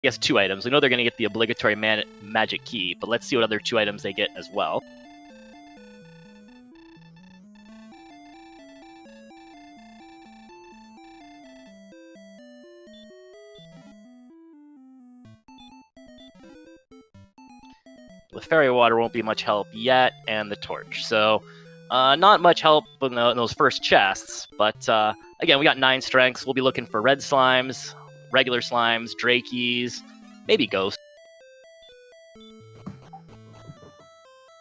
guess 2 items. We know they're going to get the obligatory magic key, but let's see what other 2 items they get as well. The fairy water won't be much help yet, and the torch. So not much help in those first chests, but again, we got 9 strengths. We'll be looking for red slimes, regular slimes, drakies, maybe ghosts.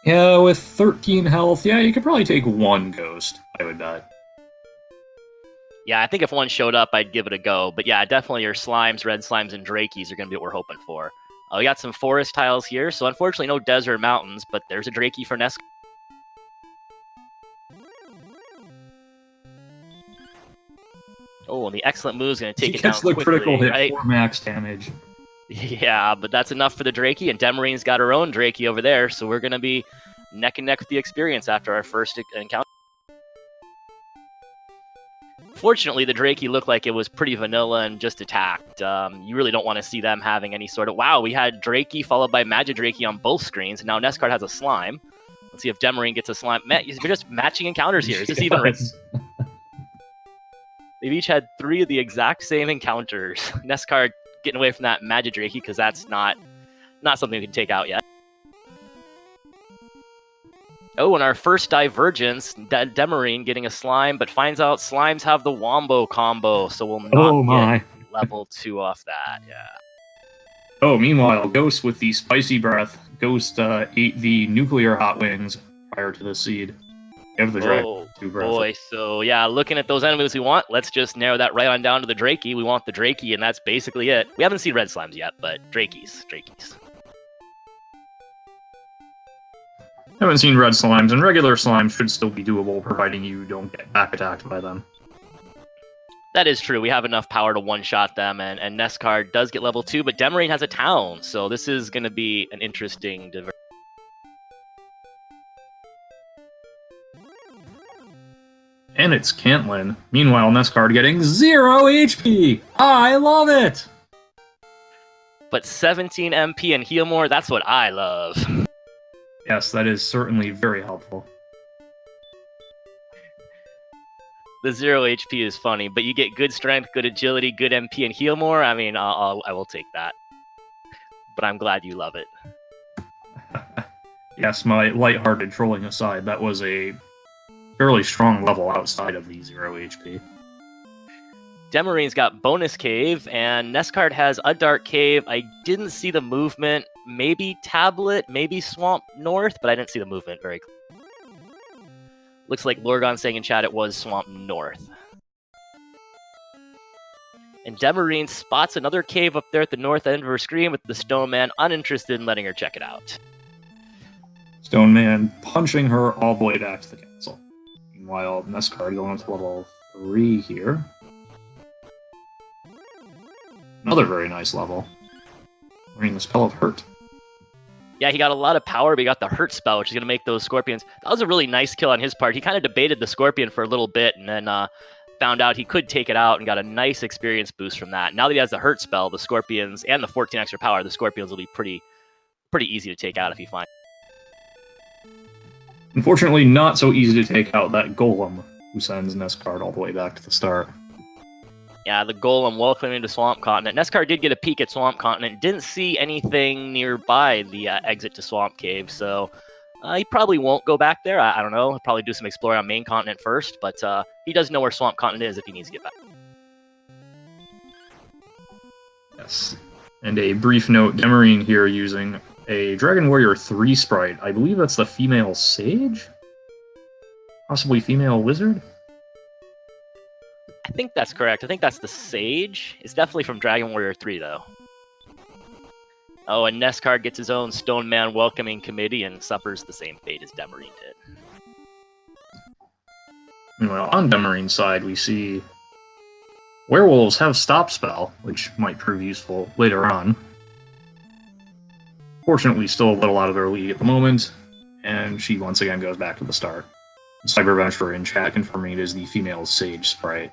Yeah, with 13 health, yeah, you could probably take 1 ghost, I would bet. Yeah, I think if 1 showed up, I'd give it a go. But yeah, definitely your slimes, red slimes, and drakies are going to be what we're hoping for. We got some forest tiles here, so unfortunately no desert mountains, but there's a drakey for NESCard. Oh, and the excellent move is going to take it down quickly. He gets the critical hit right? for max damage. Yeah, but that's enough for the drakey, and Demarine's got her own drakey over there, so we're going to be neck and neck with the experience after our first encounter. Fortunately, the drakey looked like it was pretty vanilla and just attacked. You really don't want to see them having any sort of... Wow, we had drakey followed by Magidrakey on both screens, and now NESCard has a slime. Let's see if Demerine gets a slime. You're just matching encounters here. Is this even right? They've each had 3 of the exact same encounters. NESCard getting away from that Magidrakey because that's not something we can take out yet. Oh, and our first divergence, Demerine getting a slime, but finds out slimes have the Wombo combo, so we'll not get level 2 off that, yeah. Oh, meanwhile, Ghost with the spicy breath. Ghost ate the nuclear hot wings prior to the seed. Give the dragon 2 breath. Boy, so yeah, looking at those enemies we want, let's just narrow that right on down to the drakey. We want the drakey, and that's basically it. We haven't seen red slimes yet, but drakeys. Haven't seen red slimes, and regular slimes should still be doable, providing you don't get back attacked by them. That is true. We have enough power to one-shot them, and NESCard does get level 2, but Demerine has a town, so this is going to be an interesting diversion. And it's Cantlin. Meanwhile, NESCard getting 0 HP! I love it! But 17 MP and heal more, that's what I love. Yes, that is certainly very helpful. The 0 HP is funny, but you get good strength, good agility, good MP, and heal more. I mean, I will take that. But I'm glad you love it. Yes, my lighthearted trolling aside, that was a fairly strong level outside of the 0 HP. Demarine's got bonus cave, and NESCard has a dark cave. I didn't see the movement. Maybe tablet, maybe swamp north, but I didn't see the movement very clearly. Looks like Lorgon saying in chat it was swamp north. And Demerine spots another cave up there at the north end of her screen with the Stone Man uninterested in letting her check it out. Stone Man punching her all the way back to the castle. Meanwhile, NESCard going to level 3 here. Another very nice level. Learning the spell of Hurt. Yeah, he got a lot of power, but he got the Hurt spell, which is going to make those scorpions... That was a really nice kill on his part. He kind of debated the scorpion for a little bit, and then found out he could take it out and got a nice experience boost from that. Now that he has the Hurt spell, the scorpions, and the 14 extra power, the scorpions will be pretty easy to take out if he finds. Unfortunately, not so easy to take out that golem, who sends NESCard all the way back to the start. Yeah, the golem welcoming to Swamp Continent. NESCard did get a peek at Swamp Continent. Didn't see anything nearby the exit to Swamp Cave, so he probably won't go back there. I don't know. He'll probably do some exploring on Main Continent first, but he does know where Swamp Continent is if he needs to get back. Yes. And a brief note, Demerine here using a Dragon Warrior 3 sprite. I believe that's the female sage? Possibly female wizard? I think that's correct. I think that's the Sage. It's definitely from Dragon Warrior 3, though. Oh, and NESCard gets his own Stone Man welcoming committee and suffers the same fate as Demerine did. Meanwhile, on Demarine's side, we see werewolves have Stop Spell, which might prove useful later on. Fortunately, still a little out of their league at the moment, and she once again goes back to the start. Cyberventurer in chat confirming it is the female Sage sprite.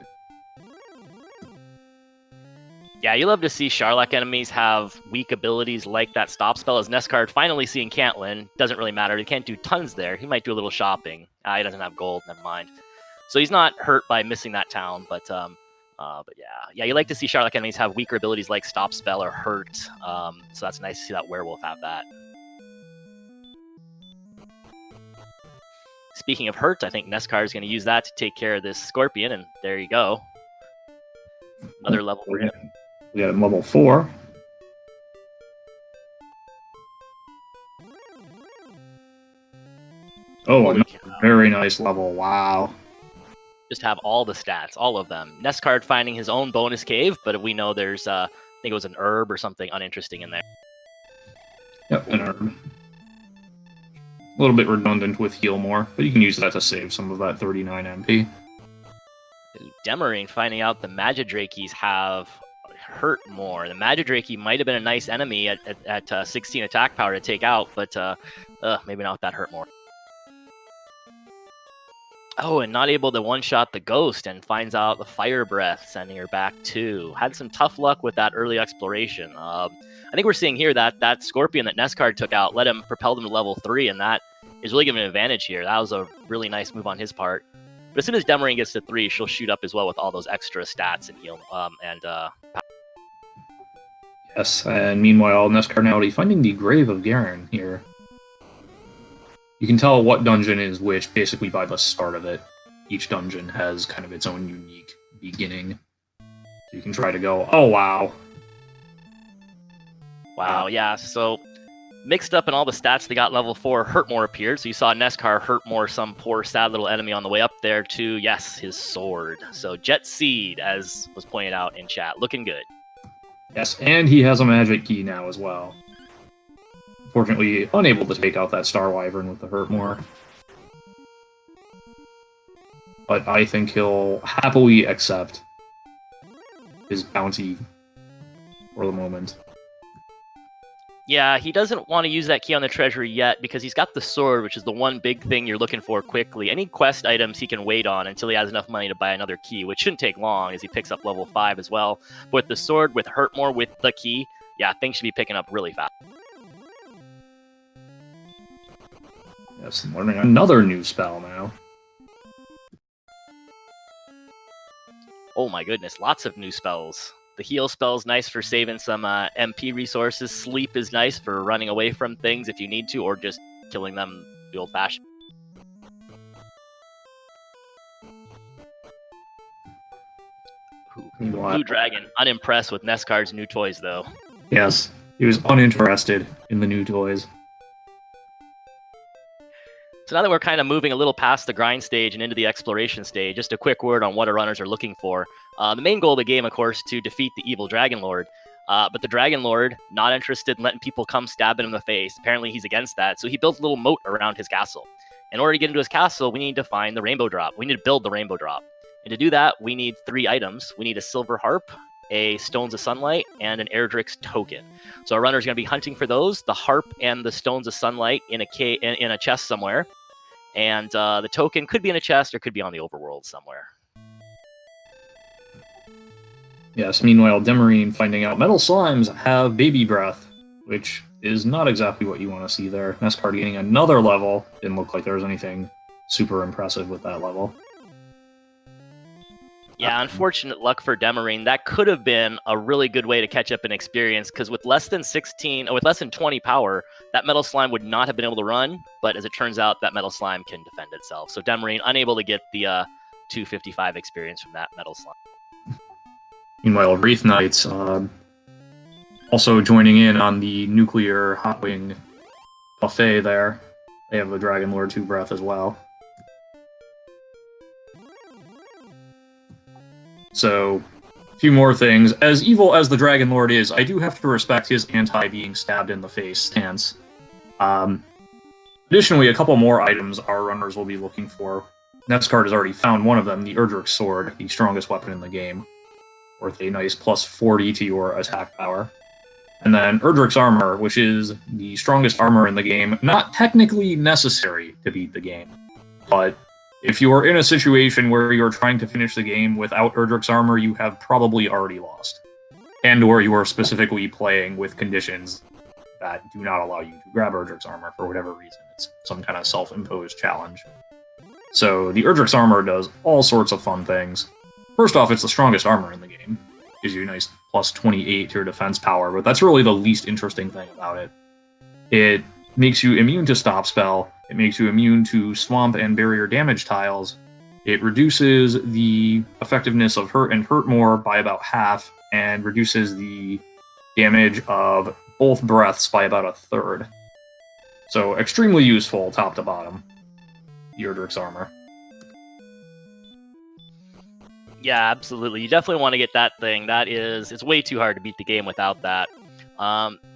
Yeah, you love to see Charlock enemies have weak abilities like that stop spell. As NESCard finally seeing Cantlin, doesn't really matter. He can't do tons there. He might do a little shopping. He doesn't have gold, never mind. So he's not hurt by missing that town, but yeah, you like to see Charlock enemies have weaker abilities like stop spell or hurt. So that's nice to see that werewolf have that. Speaking of hurt, I think NESCard is going to use that to take care of this scorpion, and there you go. Another level for him. We got him level 4. Oh, very nice level. Wow. Just have all the stats, all of them. NESCard finding his own bonus cave, but we know there's, I think it was an herb or something uninteresting in there. Yep, an herb. A little bit redundant with heal more, but you can use that to save some of that 39 MP. Demerine finding out the Magidrakes have hurt more. The Magidrake might have been a nice enemy at 16 attack power to take out, but maybe not with that hurt more. Oh, and not able to one-shot the ghost, and finds out the fire breath, sending her back too. Had some tough luck with that early exploration. I think we're seeing here that scorpion that NESCard took out let him propel them to level 3, and that is really giving an advantage here. That was a really nice move on his part. But as soon as Demerine gets to 3, she'll shoot up as well with all those extra stats and heal. Yes, and meanwhile, NESCardinality finding the Grave of Garen here. You can tell what dungeon is which basically by the start of it. Each dungeon has kind of its own unique beginning. So you can try to go, oh wow. Wow, yeah, so mixed up in all the stats, they got level 4, Hurtmore appeared. So you saw NESCard Hurtmore, some poor sad little enemy on the way up there to, yes, his sword. So Jet Seed, as was pointed out in chat, looking good. Yes, and he has a magic key now as well. Unfortunately, unable to take out that Star Wyvern with the Hurtmore. But I think he'll happily accept his bounty for the moment. Yeah, he doesn't want to use that key on the treasury yet because he's got the sword, which is the one big thing you're looking for quickly. Any quest items he can wait on until he has enough money to buy another key, which shouldn't take long as he picks up level 5 as well. But with the sword, with Hurtmore, with the key, yeah, things should be picking up really fast. Yes, I'm learning another new spell now. Oh my goodness, lots of new spells. The heal spell is nice for saving some MP resources. Sleep is nice for running away from things if you need to, or just killing them the old-fashioned. Blue Dragon, unimpressed with NESCard's new toys, though. Yes, he was uninterested in the new toys. So now that we're kind of moving a little past the grind stage and into the exploration stage, just a quick word on what our runners are looking for. The main goal of the game, of course, to defeat the evil Dragon Lord. But the Dragon Lord, not interested in letting people come stabbing him in the face. Apparently he's against that, so he built a little moat around his castle. In order to get into his castle, we need to find the Rainbow Drop. We need to build the Rainbow Drop. And to do that, we need 3 items. We need a Silver Harp, a Stones of Sunlight, and an Erdrick's token. So our runner's going to be hunting for those, the Harp and the Stones of Sunlight in a chest somewhere. And the token could be in a chest or could be on the overworld somewhere. Yes, meanwhile, Demerine finding out metal slimes have baby breath, which is not exactly what you want to see there. NESCard getting another level. Didn't look like there was anything super impressive with that level. Yeah, unfortunate luck for Demerine. That could have been a really good way to catch up in experience, because with less than 20 power, that metal slime would not have been able to run, but as it turns out, that metal slime can defend itself. So Demerine unable to get the 255 experience from that metal slime. Meanwhile, Wraith Knights also joining in on the nuclear Hotwing buffet there. They have the Dragon Lord 2 breath as well. So, a few more things. As evil as the Dragon Lord is, I do have to respect his anti-being stabbed in the face stance. Additionally, a couple more items our runners will be looking for. NESCard has already found one of them, the Erdrick's Sword, the strongest weapon in the game, worth a nice plus 40 to your attack power. And then Erdrick's Armor, which is the strongest armor in the game, not technically necessary to beat the game, but if you are in a situation where you're trying to finish the game without Erdrick's Armor, you have probably already lost. and or you are specifically playing with conditions that do not allow you to grab Erdrick's armor for whatever reason. It's some kind of self-imposed challenge. So the Erdrick's armor does all sorts of fun things. First off, it's the strongest armor in the game. Gives you a nice plus 28 to your defense power, but that's really the least interesting thing about it. It makes you immune to Stop Spell, it makes you immune to Swamp and Barrier damage tiles, it reduces the effectiveness of Hurt and Hurt More by about half, and reduces the damage of both breaths by about a third. So extremely useful top to bottom, the Erdrick's armor. Yeah, absolutely. You definitely want to get that thing. It's way too hard to beat the game without that.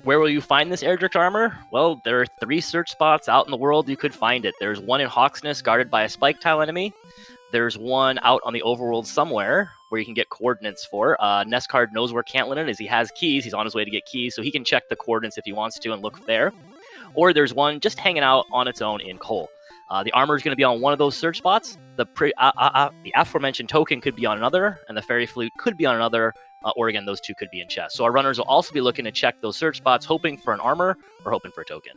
Where will you find this Erdrick armor? Well, there are 3 search spots out in the world you could find it. There's one in Hawksness guarded by a spike tile enemy. There's one out on the overworld somewhere where you can get coordinates for. NESCard knows where Cantlin is. He has keys. He's on his way to get keys, so he can check the coordinates if he wants to and look there. Or there's one just hanging out on its own in Cole. The armor is going to be on one of those search spots. The aforementioned token could be on another, and the fairy flute could be on another, or again, those 2 could be in chest. So our runners will also be looking to check those search spots, hoping for an armor or hoping for a token.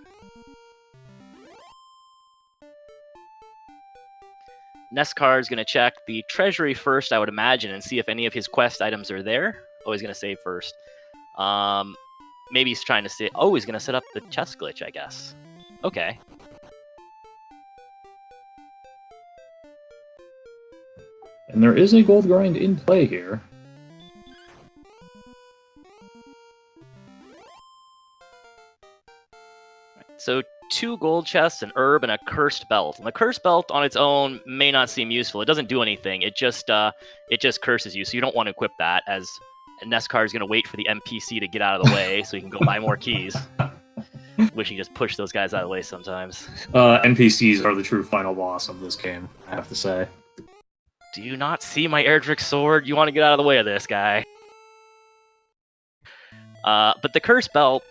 NESCard is going to check the treasury first, I would imagine, and see if any of his quest items are there. Oh, he's going to save first. Maybe he's trying to say, oh, he's going to set up the chest glitch, I guess. Okay. And there is a gold grind in play here. So 2 gold chests, an herb, and a cursed belt. And the cursed belt on its own may not seem useful. It doesn't do anything. It just curses you, so you don't want to equip that, as NESCard is going to wait for the NPC to get out of the way so he can go buy more keys. Wish he just pushed those guys out of the way sometimes. NPCs are the true final boss of this game, I have to say. Do you not see my Erdrick sword? You want to get out of the way of this guy. But the cursed belt,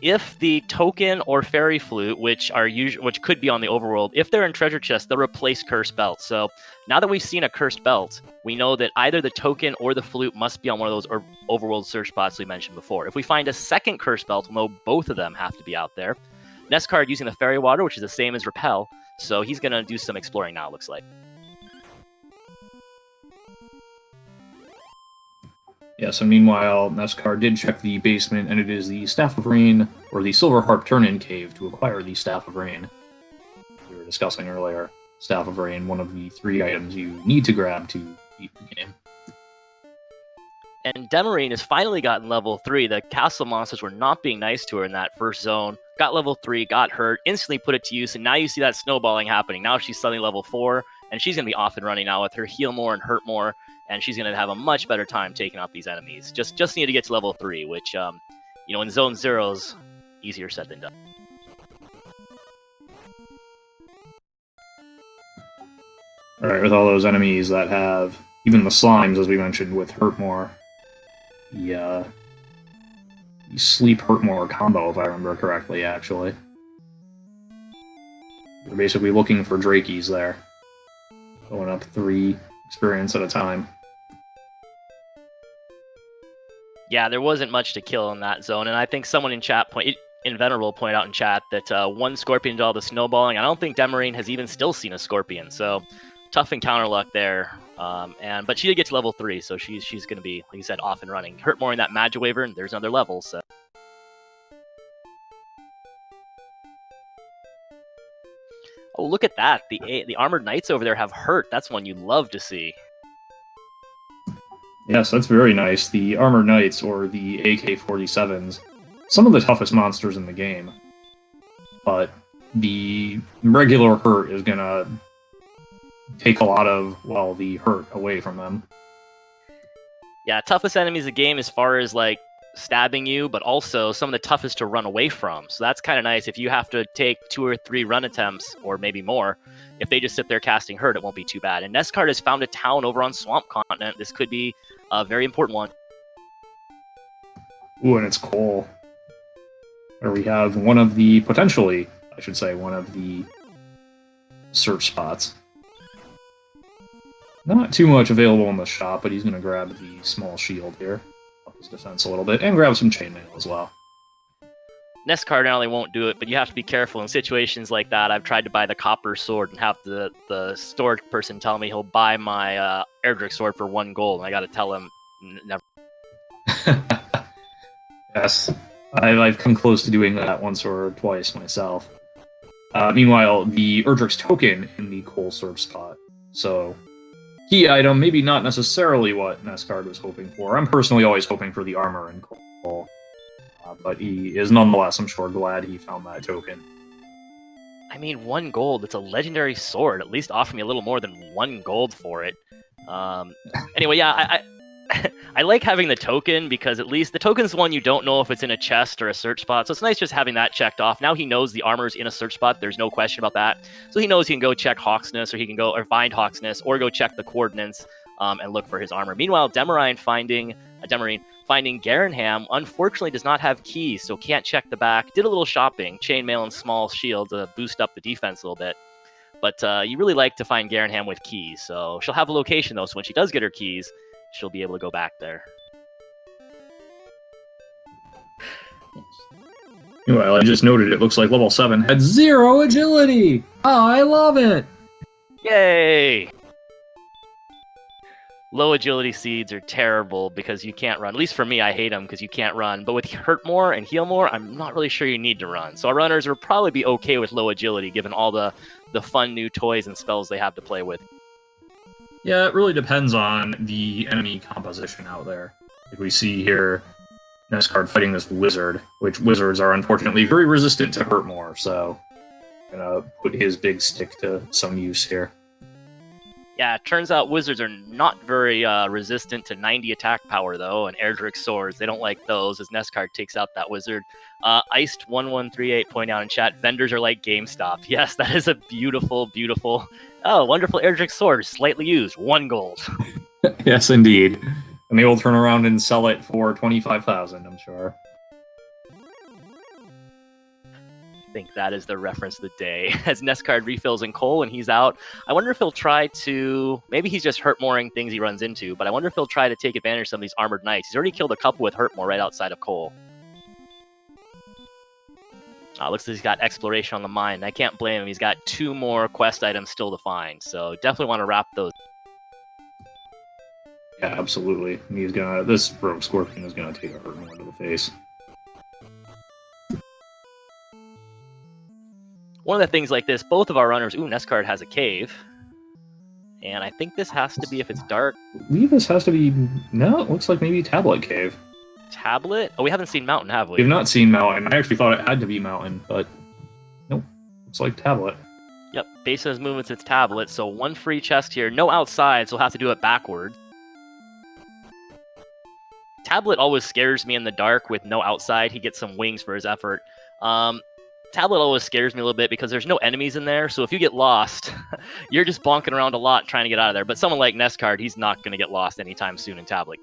if the token or fairy flute, which could be on the overworld, if they're in treasure chest, they'll replace cursed belt. So now that we've seen a cursed belt, we know that either the token or the flute must be on one of those overworld search spots we mentioned before. If we find a second cursed belt, we'll know both of them have to be out there. NESCard using the fairy water, which is the same as repel, so he's going to do some exploring now, it looks like. Yes, and meanwhile, NESCard did check the basement, and it is the Staff of Rain, or the Silver Harp Turn-In Cave, to acquire the Staff of Rain. We were discussing earlier, Staff of Rain, one of the 3 items you need to grab to beat the game. And Demerine has finally gotten level 3. The castle monsters were not being nice to her in that first zone. Got level 3, got hurt, instantly put it to use, and now you see that snowballing happening. Now she's suddenly level 4, and she's going to be off and running now with her heal more and hurt more, and she's going to have a much better time taking out these enemies. Just need to get to level 3, which, in Zone 0's easier said than done. Alright, with all those enemies that have, even the slimes, as we mentioned, with hurt more, the sleep hurt more combo, if I remember correctly, actually. We're basically looking for Drakies there. Going up 3 experience at a time. Yeah, there wasn't much to kill in that zone, and I think someone in chat Venerable pointed out in chat that one Scorpion did all the snowballing. I don't think Demerine has even still seen a Scorpion, so tough encounter luck there. But she did get to level 3, so she's going to be, like you said, off and running. Hurt more in that Magic Waver, and there's another level, so. Oh, look at that. The Armored Knights over there have hurt. That's one you love to see. Yes, that's very nice. The Armored Knights, or the AK-47s, some of the toughest monsters in the game. But the regular hurt is going to take a lot of, well, the hurt away from them. Yeah, toughest enemies in the game as far as, like, stabbing you, but also some of the toughest to run away from. So that's kind of nice. If you have to take 2 or 3 run attempts, or maybe more, if they just sit there casting hurt, it won't be too bad. And NESCard has found a town over on Swamp Continent. This could be a very important one. Ooh, and it's Cole. Where we have one of the, potentially, I should say, one of the search spots. Not too much available in the shop, but he's going to grab the small shield here. his defense a little bit, and grab some chainmail as well. NESCardinality won't do it, but you have to be careful in situations like that. I've tried to buy the copper sword and have the store person tell me he'll buy my Erdrick sword for 1 gold, and I got to tell him never. Yes, I've come close to doing that once or twice myself. Meanwhile, the Erdrick's token in the coal surf spot. So, key item, maybe not necessarily what NESCard was hoping for. I'm personally always hoping for the armor in coal. But he is nonetheless, I'm sure, glad he found that token. I mean, 1 gold, it's a legendary sword. At least offer me a little more than 1 gold for it. Anyway, yeah, I like having the token because at least the token's the one you don't know if it's in a chest or a search spot. So it's nice just having that checked off. Now he knows the armor's in a search spot. There's no question about that. So he knows he can go check Hawksness, or he can go or find Hawksness, or go check the coordinates and look for his armor. Meanwhile, Demerine finding Garenham unfortunately does not have keys, so can't check the back. Did a little shopping, chainmail and small shield to boost up the defense a little bit. But you really like to find Garenham with keys, so she'll have a location though, so when she does get her keys, she'll be able to go back there. Well, I just noted it looks like level 7 had 0 agility! Oh, I love it! Yay! Low agility seeds are terrible because you can't run. At least for me, I hate them because you can't run. But with hurt more and heal more, I'm not really sure you need to run. So our runners will probably be okay with low agility given all the fun new toys and spells they have to play with. Yeah, it really depends on the enemy composition out there. Like we see here, NESCard fighting this wizard, which wizards are unfortunately very resistant to hurt more, so I'm gonna put his big stick to some use here. Yeah, it turns out wizards are not very resistant to 90 attack power, though, and Erdrick swords. They don't like those, as NESCard takes out that wizard. Iced1138 pointing out in chat, vendors are like GameStop. Yes, that is a beautiful, beautiful, wonderful Erdrick sword, slightly used, 1 gold. Yes, indeed. And they will turn around and sell it for 25,000, I'm sure. I think that is the reference of the day. As NESCard refills in coal and he's out, I wonder if he'll try to... Maybe he's just hurt-mooring things he runs into, but I wonder if he'll try to take advantage of some of these armored knights. He's already killed a couple with hurt-more right outside of coal. Looks like he's got exploration on the mine. I can't blame him. He's got 2 more quest items still to find, so definitely want to wrap those. Yeah, absolutely. He's gonna... This rogue scorpion is gonna take a hurt more to the face. One of the things like this, both of our runners... Ooh, NESCard has a cave. And I think this has to be if it's dark. I believe this has to be... No, it looks like maybe Tablet Cave. Tablet? Oh, we haven't seen Mountain, have we? We've not seen Mountain. I actually thought it had to be Mountain, but... Nope. Looks like Tablet. Yep, based on his movements, it's Tablet. So 1 free chest here. No outside, so we'll have to do it backwards. Tablet always scares me in the dark with no outside. He gets some wings for his effort. Tablet always scares me a little bit because there's no enemies in there, so if you get lost, you're just bonking around a lot trying to get out of there. But someone like NESCard, he's not going to get lost anytime soon in Tablet.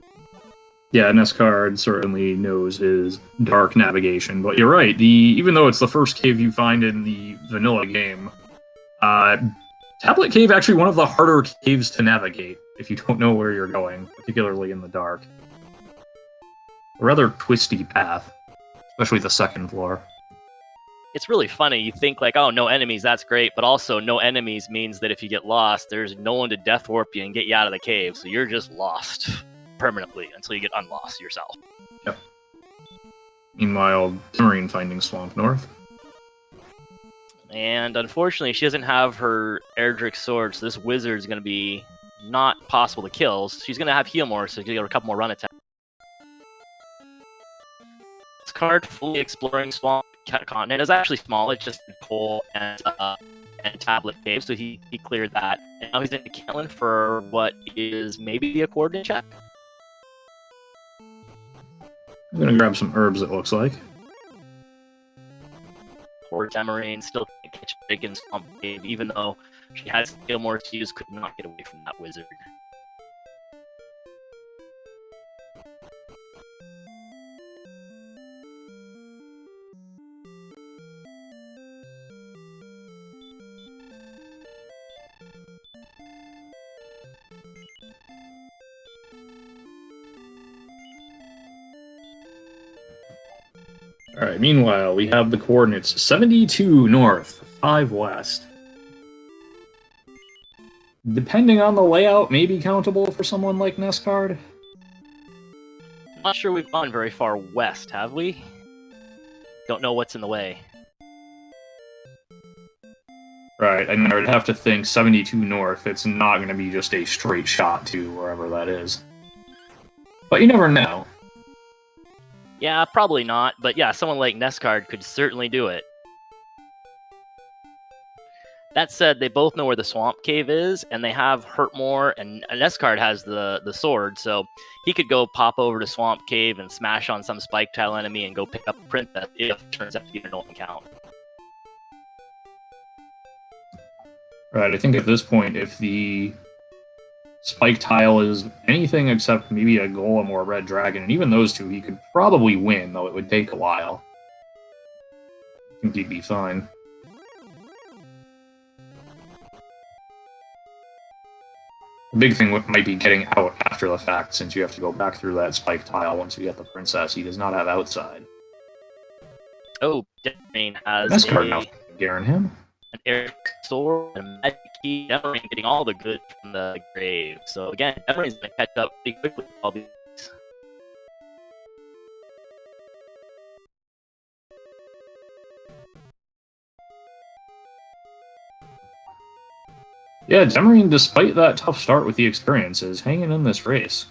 Yeah, NESCard certainly knows his dark navigation, but you're right. Even though it's the first cave you find in the vanilla game, Tablet Cave actually one of the harder caves to navigate if you don't know where you're going, particularly in the dark. A rather twisty path, especially the second floor. It's really funny. You think like, oh, no enemies, that's great. But also no enemies means that if you get lost, there's no one to death warp you and get you out of the cave. So you're just lost permanently until you get unlost yourself. Yep. Meanwhile, Demerine finding Swamp North. And unfortunately, she doesn't have her Erdrick sword, so this wizard's going to be not possible to kill. She's going to have heal more, so she's going to get a couple more run attacks. This card, fully exploring Swamp Continent, is actually small. It's just coal and Tablet Cave, so he cleared that. And now he's into Caitlin for what is maybe a coordinate check. I'm going to grab some herbs, it looks like. Poor Demerine still can't catch a big in Swamp Cave, even though she has skill more to use, could not get away from that wizard. Alright, meanwhile, we have the coordinates 72 north, 5 west. Depending on the layout, may be countable for someone like NESCard. Not sure we've gone very far west, have we? Don't know what's in the way. Right, I mean, I would have to think 72 north, it's not going to be just a straight shot to wherever that is. But you never know. Yeah, probably not, but yeah, someone like NESCard could certainly do it. That said, they both know where the Swamp Cave is, and they have Hurt More, and NESCard has the sword, so he could go pop over to Swamp Cave and smash on some Spike Tile enemy and go pick up a Princess if it turns out to be a null count. Right, I think at this point, if the Spike Tile is anything except maybe a Golem or a Red Dragon, and even those two, he could probably win, though it would take a while. I think he'd be fine. The big thing might be getting out after the fact, since you have to go back through that Spike Tile once you get the Princess. He does not have outside. Oh, Demerine has That's card enough to guarantee him. An air sword, and a magic key. Demerine getting all the good from the grave. So again, Demerine's going to catch up pretty quickly with all these. Yeah, Demerine, despite that tough start with the experience, is hanging in this race.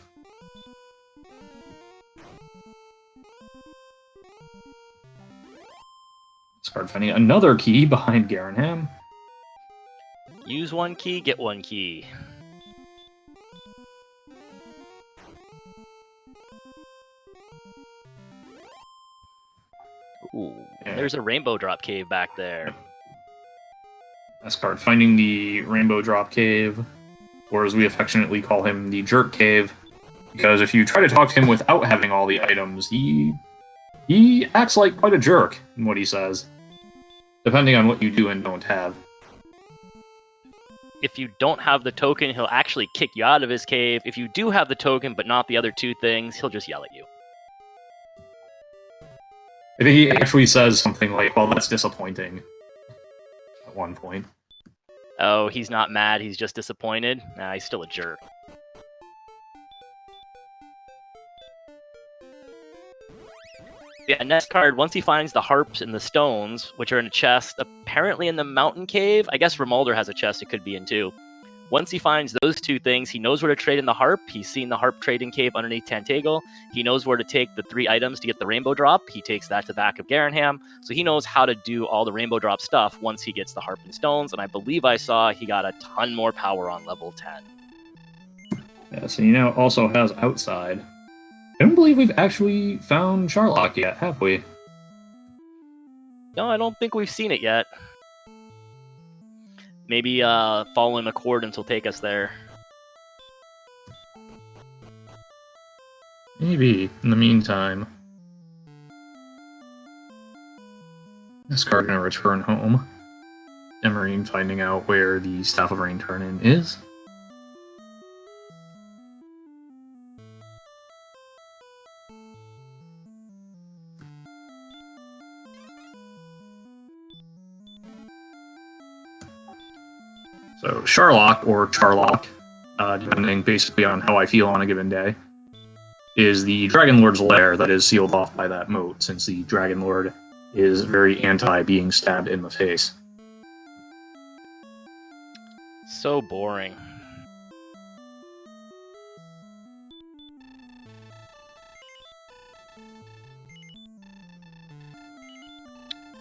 Start finding another key behind Garanham. Use one key, get one key. Ooh, Yeah. There's a rainbow drop cave back there. NESCard finding the Rainbow Drop Cave, or as we affectionately call him, the Jerk Cave, because if you try to talk to him without having all the items, he acts like quite a jerk in what he says, depending on what you do and don't have. If you don't have the token, he'll actually kick you out of his cave. If you do have the token but not the other two things, he'll just yell at you. I think he actually says something like, well, that's disappointing, at one point. Oh, he's not mad, he's just disappointed? Nah, he's still a jerk. Yeah, NESCard, once he finds the harps and the stones, which are in a chest, apparently in the mountain cave, I guess Remolder has a chest it could be in too. Once he finds those two things, he knows where to trade in the harp. He's seen the harp trading cave underneath Tantagle. He knows where to take the 3 items to get the rainbow drop. He takes that to the back of Garanham. So he knows how to do all the rainbow drop stuff once he gets the harp and stones. And I believe I saw he got a ton more power on level 10. Yeah, so he now also has outside. I don't believe we've actually found Charlock yet, have we? No, I don't think we've seen it yet. Maybe following the coordinates will take us there. Maybe. In the meantime, NESCard gonna return home. Demerine finding out where the Staff of Rain turn-in is. So Charlock, or Charlock, depending basically on how I feel on a given day, is the Dragon Lord's lair that is sealed off by that moat, since the Dragon Lord is very anti being stabbed in the face. So boring.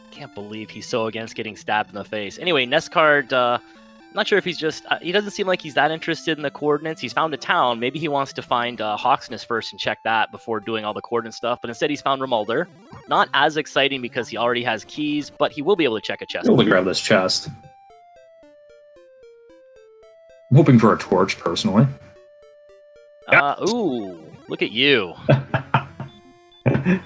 Can't believe he's so against getting stabbed in the face. Anyway, NESCard, not sure if he's just... he doesn't seem like he's that interested in the coordinates. He's found a town. Maybe he wants to find Hawksness first and check that before doing all the coordinate stuff. But instead, he's found Remolder. Not as exciting because he already has keys, but he will be able to check a chest. I'll grab this chest. I'm hoping for a torch, personally. Ooh, look at you. My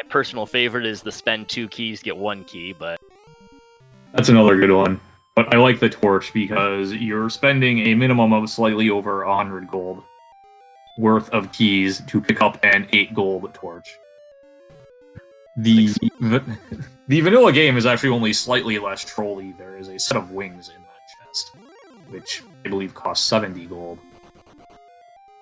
personal favorite is the spend 2 keys, get 1 key, but... That's another good one. But I like the torch because you're spending a minimum of slightly over 100 gold worth of keys to pick up an 8 gold torch. The the vanilla game is actually only slightly less trolly. There is a set of wings in that chest, which I believe costs 70 gold.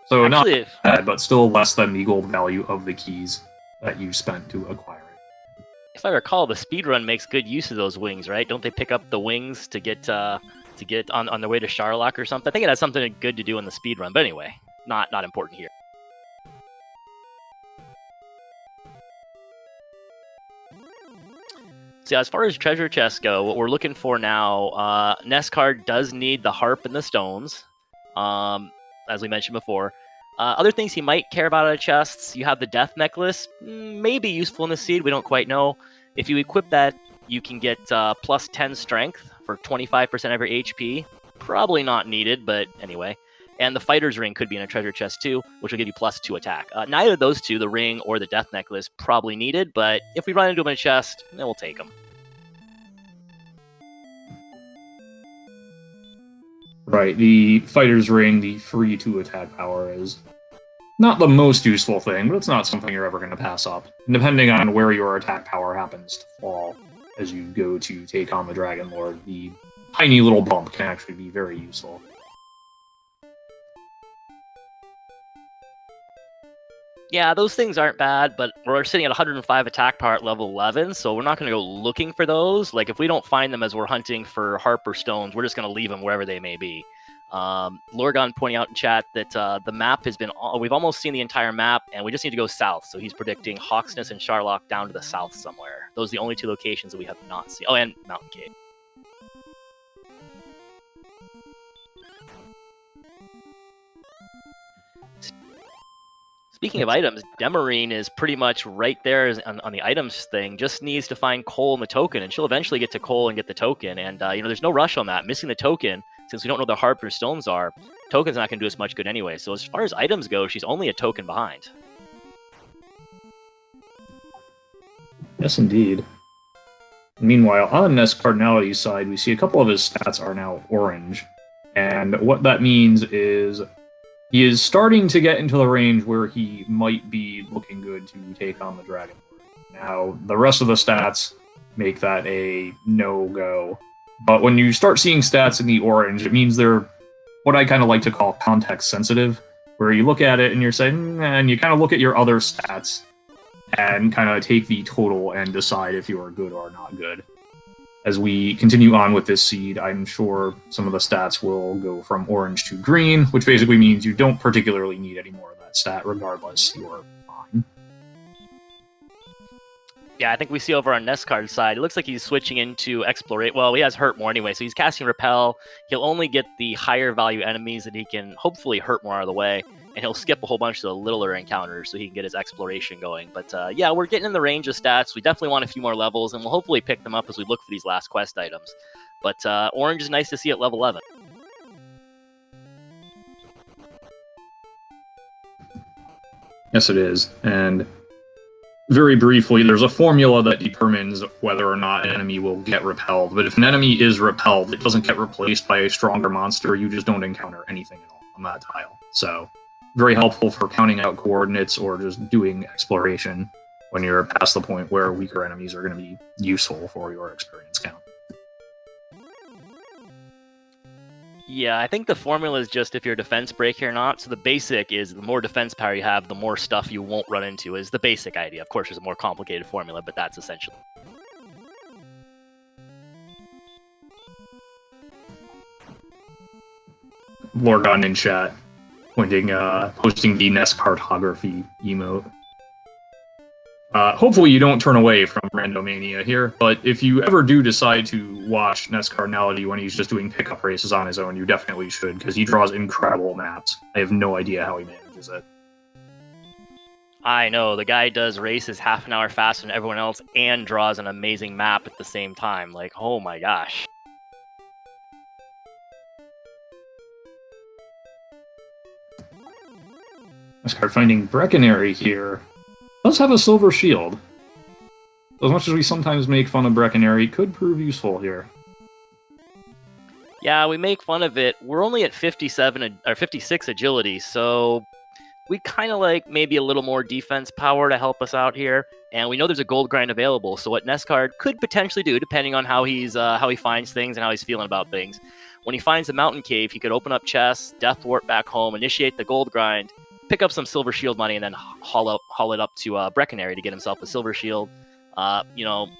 So Actually, not bad, but still less than the gold value of the keys that you spent to acquire it. if I recall, the speedrun makes good use of those wings, right? Don't they pick up the wings to get on their way to Charlock or something? I think it has something good to do in the speedrun, but anyway, not important here. So yeah, as far as treasure chests go, what we're looking for now, NESCard does need the harp and the stones, as we mentioned before. Other things he might care about out of chests, you have the death necklace, may be useful in the seed, we don't quite know. If you equip that, you can get plus 10 strength for 25% of your HP. Probably not needed, but anyway. And the fighter's ring could be in a treasure chest too, which will give you plus 2 attack. Neither of those two, the ring or the death necklace, probably needed, but if we run into them in a chest, then we'll take them. Right, the fighter's ring, the free 2 attack power, is not the most useful thing, but it's not something you're ever going to pass up. And depending on where your attack power happens to fall as you go to take on the Dragon Lord, the tiny little bump can actually be very useful. Yeah, those things aren't bad, but we're sitting at 105 attack power at level 11, so we're not going to go looking for those. Like, if we don't find them as we're hunting for harp or stones, we're just going to leave them wherever they may be. Lorgon pointing out in chat that the map has been... We've almost seen the entire map, and we just need to go south. So he's predicting Hawksness and Charlock down to the south somewhere. Those are the only 2 locations that we have not seen. Oh, and Mountain Cave. Speaking of items, Demerine is pretty much right there on the items thing. Just needs to find Cole and the token, and she'll eventually get to Cole and get the token. And, there's no rush on that. Missing the token, since we don't know where the harp or stones are, token's not going to do us much good anyway. So as far as items go, she's only a token behind. Yes, indeed. Meanwhile, on NESCardinality's side, we see a couple of his stats are now orange. And what that means is he is starting to get into the range where he might be looking good to take on the Dragon Lord. Now, the rest of the stats make that a no-go. But when you start seeing stats in the orange, it means they're what I kind of like to call context-sensitive, where you look at it and you're saying, and you kind of look at your other stats and kind of take the total and decide if you are good or not good. As we continue on with this seed, I'm sure some of the stats will go from orange to green, which basically means you don't particularly need any more of that stat, regardless, you're fine. Yeah, I think we see over on NESCard's side, it looks like he's switching into Explorate. Well, he has Hurt more anyway, so he's casting Repel. He'll only get the higher value enemies that he can hopefully hurt more out of the way, and he'll skip a whole bunch of the littler encounters so he can get his exploration going. But yeah, we're getting in the range of stats. We definitely want a few more levels, and we'll hopefully pick them up as we look for these last quest items. But orange is nice to see at level 11. Yes, it is. And very briefly, there's a formula that determines whether or not an enemy will get repelled. But if an enemy is repelled, it doesn't get replaced by a stronger monster. You just don't encounter anything at all on that tile. So, very helpful for counting out coordinates or just doing exploration when you're past the point where weaker enemies are going to be useful for your experience count. Yeah, I think the formula is just if you're defense breaking or not. So the basic is the more defense power you have, the more stuff you won't run into is the basic idea. Of course, there's a more complicated formula, but that's essentially. Lorgon in chat, posting the NESCardinality emote. Hopefully you don't turn away from Randomania here, but if you ever do decide to watch NESCardinality when he's just doing pickup races on his own, you definitely should, because he draws incredible maps. I have no idea how he manages it. I know, the guy does races half an hour faster than everyone else and draws an amazing map at the same time. Like, oh my gosh. NESCard finding Breckenary here. Does have a silver shield. As much as we sometimes make fun of Breckenary, it could prove useful here. Yeah, we make fun of it. We're only at 57 or 56 agility, so we kind of like maybe a little more defense power to help us out here. And we know there's a gold grind available. So what NESCard could potentially do, depending on how he finds things and how he's feeling about things, when he finds the mountain cave, he could open up chests, death warp back home, initiate the gold grind, pick up some silver shield money, and then haul it up to Breckenary to get himself a silver shield.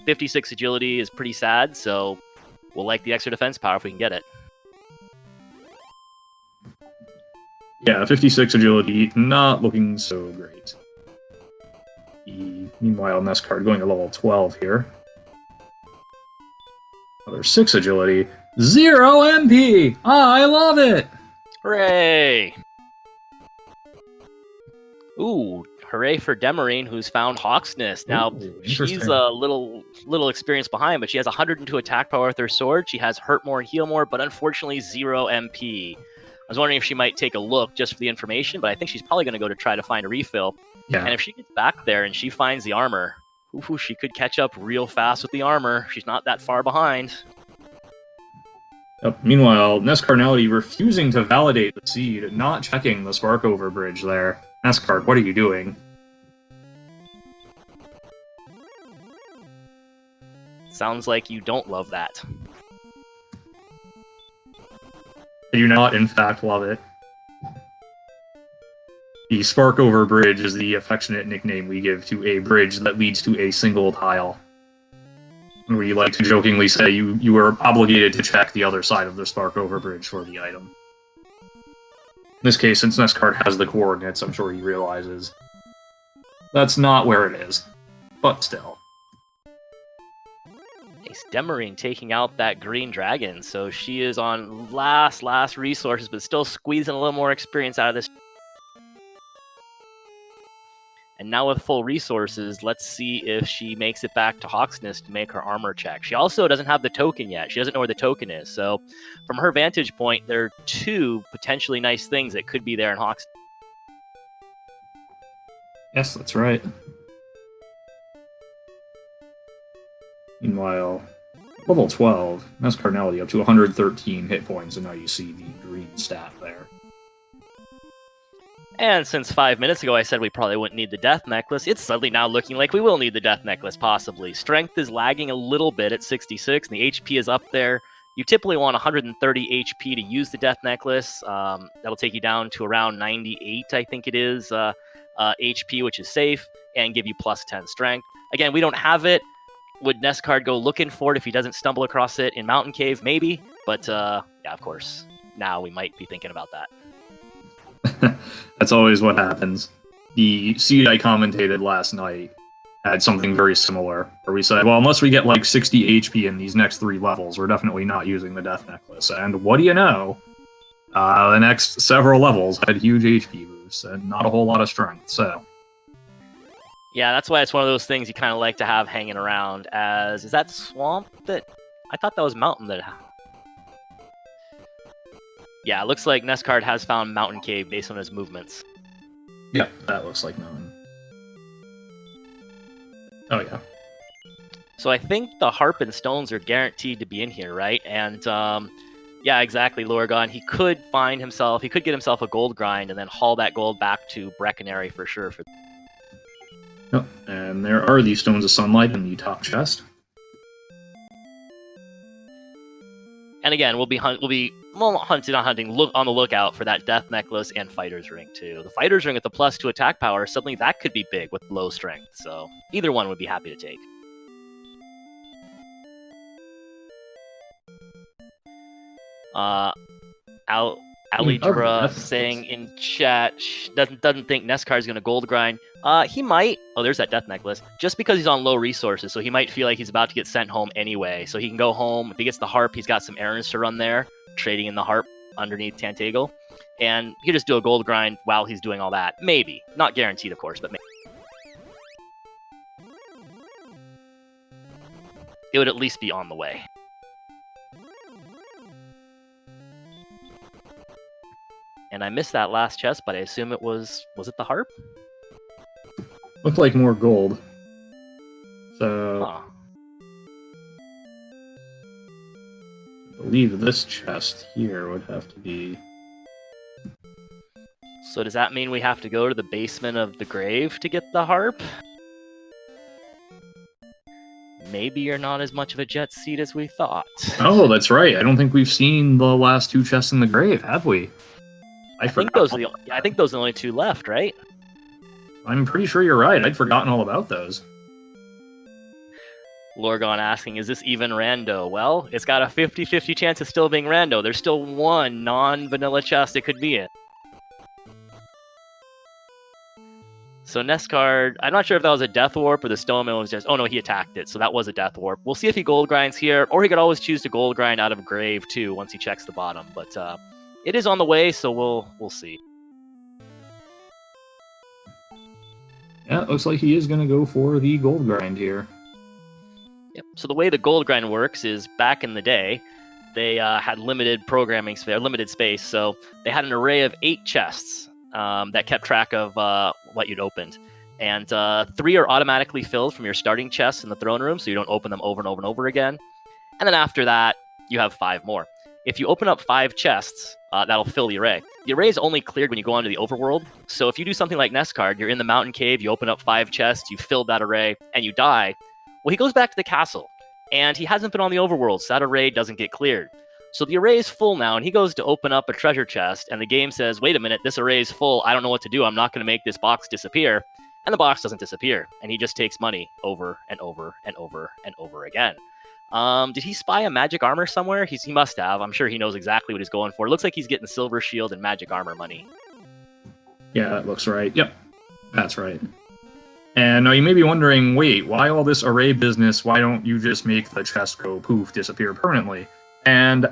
56 agility is pretty sad, so we'll like the extra defense power if we can get it. Yeah, 56 agility, not looking so great. Meanwhile, NESCard going to level 12 here. Another 6 agility. 0 MP! I love it! Hooray! Ooh, hooray for Demerine, who's found Hawksness. Now, she's a little experience behind, but she has 102 attack power with her sword. She has hurt more and heal more, but unfortunately 0 MP. I was wondering if she might take a look just for the information, but I think she's probably going to go to try to find a refill. Yeah. And if she gets back there and she finds the armor, she could catch up real fast with the armor. She's not that far behind. Yep. Meanwhile, NESCardinality refusing to validate the seed, not checking the spark over bridge there. NESCard, what are you doing? Sounds like you don't love that. I do not, in fact, love it. The spark over bridge is the affectionate nickname we give to a bridge that leads to a single tile. We like to jokingly say you are obligated to check the other side of the spark over bridge for the item. In this case, since NESCard has the coordinates, I'm sure he realizes that's not where it is. But still. Nice. Demerine taking out that green dragon, so she is on last resources, but still squeezing a little more experience out of this. And now with full resources, let's see if she makes it back to Hawksness to make her armor check. She also doesn't have the token yet. She doesn't know where the token is. So from her vantage point, there are 2 potentially nice things that could be there in Hawksness. Yes, that's right. Meanwhile, level 12, NESCardinality up to 113 hit points, and now you see the green stat there. And since 5 minutes ago I said we probably wouldn't need the death necklace, it's suddenly now looking like we will need the death necklace, possibly. Strength is lagging a little bit at 66, and the HP is up there. You typically want 130 HP to use the death necklace. That'll take you down to around 98, I think it is, HP, which is safe, and give you plus 10 strength. Again, we don't have it. Would NESCard go looking for it if he doesn't stumble across it in Mountain Cave? Maybe, but yeah, of course, now we might be thinking about that. That's always what happens. The seed I commentated last night had something very similar, where we said, well, unless we get like 60 HP in these next 3 levels, we're definitely not using the death necklace. And what do you know? The next several levels had huge HP boosts and not a whole lot of strength, so... Yeah, that's why it's one of those things you kind of like to have hanging around. Is that swamp that... I thought that was mountain that... Yeah, it looks like NESCard has found Mountain Cave based on his movements. Yep, that looks like mountain. Oh, yeah. So I think the harp and stones are guaranteed to be in here, right? And, yeah, exactly, Lorgon. He could get himself a gold grind and then haul that gold back to Breckenary for sure. Yep, and there are these stones of sunlight in the top chest. And again, we'll be on the lookout for that death necklace and fighter's ring too. The fighter's ring with the +2 attack power, suddenly that could be big with low strength. So either one would be happy to take. Alidra saying in chat doesn't think NESCard's going to gold grind. He might. Oh, there's that death necklace. Just because he's on low resources, so he might feel like he's about to get sent home anyway. So he can go home. If he gets the harp, he's got some errands to run there, trading in the harp underneath Tantagle. And he'll just do a gold grind while he's doing all that. Maybe. Not guaranteed, of course, but maybe. It would at least be on the way. And I missed that last chest, but I assume it was it the harp? Looked like more gold. So... Huh. I believe this chest here would have to be... So does that mean we have to go to the basement of the grave to get the harp? Maybe you're not as much of a jet seat as we thought. Oh, that's right. I don't think we've seen the last 2 chests in the grave, have we? I think those are the only 2 left, right? I'm pretty sure you're right. I'd forgotten all about those. Lorgon asking, is this even rando? Well, it's got a 50-50 chance of still being rando. There's still 1 non-vanilla chest it could be in. So NESCard, I'm not sure if that was a Death Warp or the Stoneman was just... Oh no, he attacked it, so that was a Death Warp. We'll see if he gold grinds here, or he could always choose to gold grind out of Grave too once he checks the bottom. But it is on the way, so we'll see. Yeah, it looks like he is going to go for the gold grind here. Yep. So the way the gold grind works is back in the day, they had limited programming space, limited space, so they had an array of 8 chests that kept track of what you'd opened. And 3 are automatically filled from your starting chests in the throne room, so you don't open them over and over and over again. And then after that, you have 5 more. If you open up 5 chests, that'll fill the array. The array is only cleared when you go onto the overworld. So if you do something like NESCard, you're in the mountain cave, you open up 5 chests, you fill that array, and you die. Well, he goes back to the castle, and he hasn't been on the overworld, so that array doesn't get cleared. So the array is full now, and he goes to open up a treasure chest, and the game says, wait a minute, this array is full, I don't know what to do, I'm not going to make this box disappear. And the box doesn't disappear, and he just takes money over and over and over and over again. Did he spy a magic armor somewhere? He must have. I'm sure he knows exactly what he's going for. It looks like he's getting silver shield and magic armor money. Yeah, that looks right. Yep, that's right. And now you may be wondering, wait, why all this array business? Why don't you just make the chest go poof, disappear permanently? And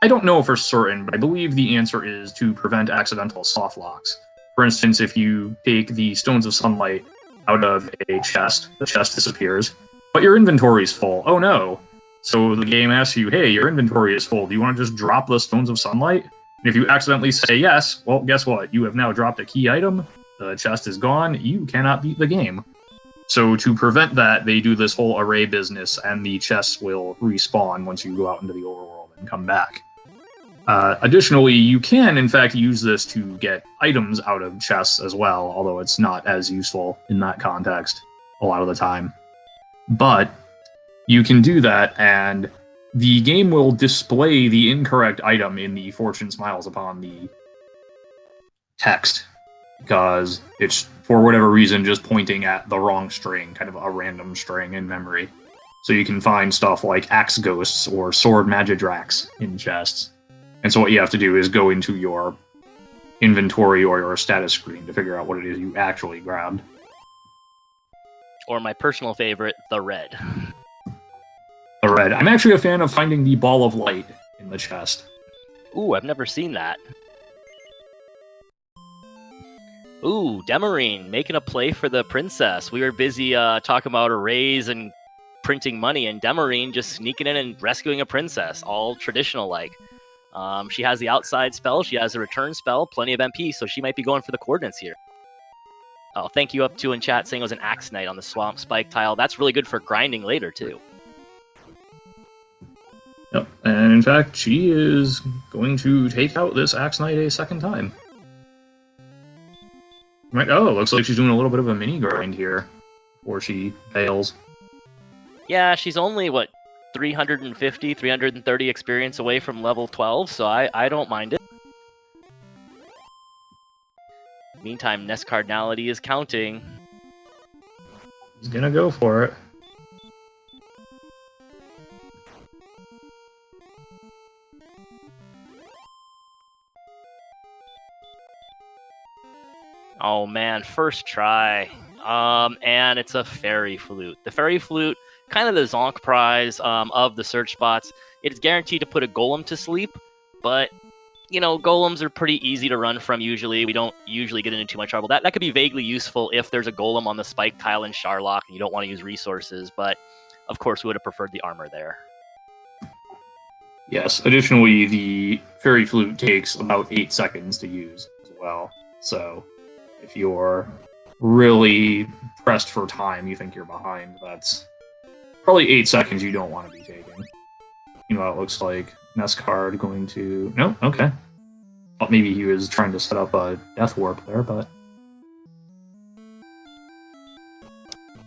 I don't know for certain, but I believe the answer is to prevent accidental soft locks. For instance, if you take the Stones of Sunlight out of a chest, the chest disappears, but your inventory is full. Oh no. So the game asks you, hey, your inventory is full. Do you want to just drop the Stones of Sunlight? And if you accidentally say yes, well, guess what? You have now dropped a key item. The chest is gone. You cannot beat the game. So to prevent that, they do this whole array business, and the chests will respawn once you go out into the overworld and come back. Additionally, you can, in fact, use this to get items out of chests as well, although it's not as useful in that context a lot of the time. But you can do that, and the game will display the incorrect item in the Fortune Smiles Upon the text, because it's, for whatever reason, just pointing at the wrong string, kind of a random string in memory. So you can find stuff like Axe Ghosts or Sword Magidrax in chests. And so what you have to do is go into your inventory or your status screen to figure out what it is you actually grabbed. Or my personal favorite, the red. The red. I'm actually a fan of finding the ball of light in the chest. Ooh, I've never seen that. Ooh, Demerine making a play for the princess. We were busy talking about arrays and printing money, and Demerine just sneaking in and rescuing a princess, all traditional-like. She has the outside spell, she has a return spell, plenty of MP, so she might be going for the coordinates here. Oh, thank you up to in chat saying it was an Axe Knight on the Swamp Spike tile. That's really good for grinding later, too. Yep, and in fact, she is going to take out this Axe Knight a second time. Oh, looks like she's doing a little bit of a mini grind here before she fails. Yeah, she's only, 350, 330 experience away from level 12, so I don't mind it. Meantime, NESCardinality is counting. He's gonna go for it. Oh man, first try. And it's a fairy flute. The fairy flute, kind of the zonk prize of the search spots. It's guaranteed to put a golem to sleep, but you know, golems are pretty easy to run from usually. We don't usually get into too much trouble. That could be vaguely useful if there's a golem on the spike tile in Charlock and you don't want to use resources, but of course we would have preferred the armor there. Yes, additionally, the fairy flute takes about 8 seconds to use as well, so if you're really pressed for time, you think you're behind, that's probably 8 seconds you don't want to be taking. You know what it looks like. NESCard going to... No? Okay. Thought maybe he was trying to set up a death warp there, but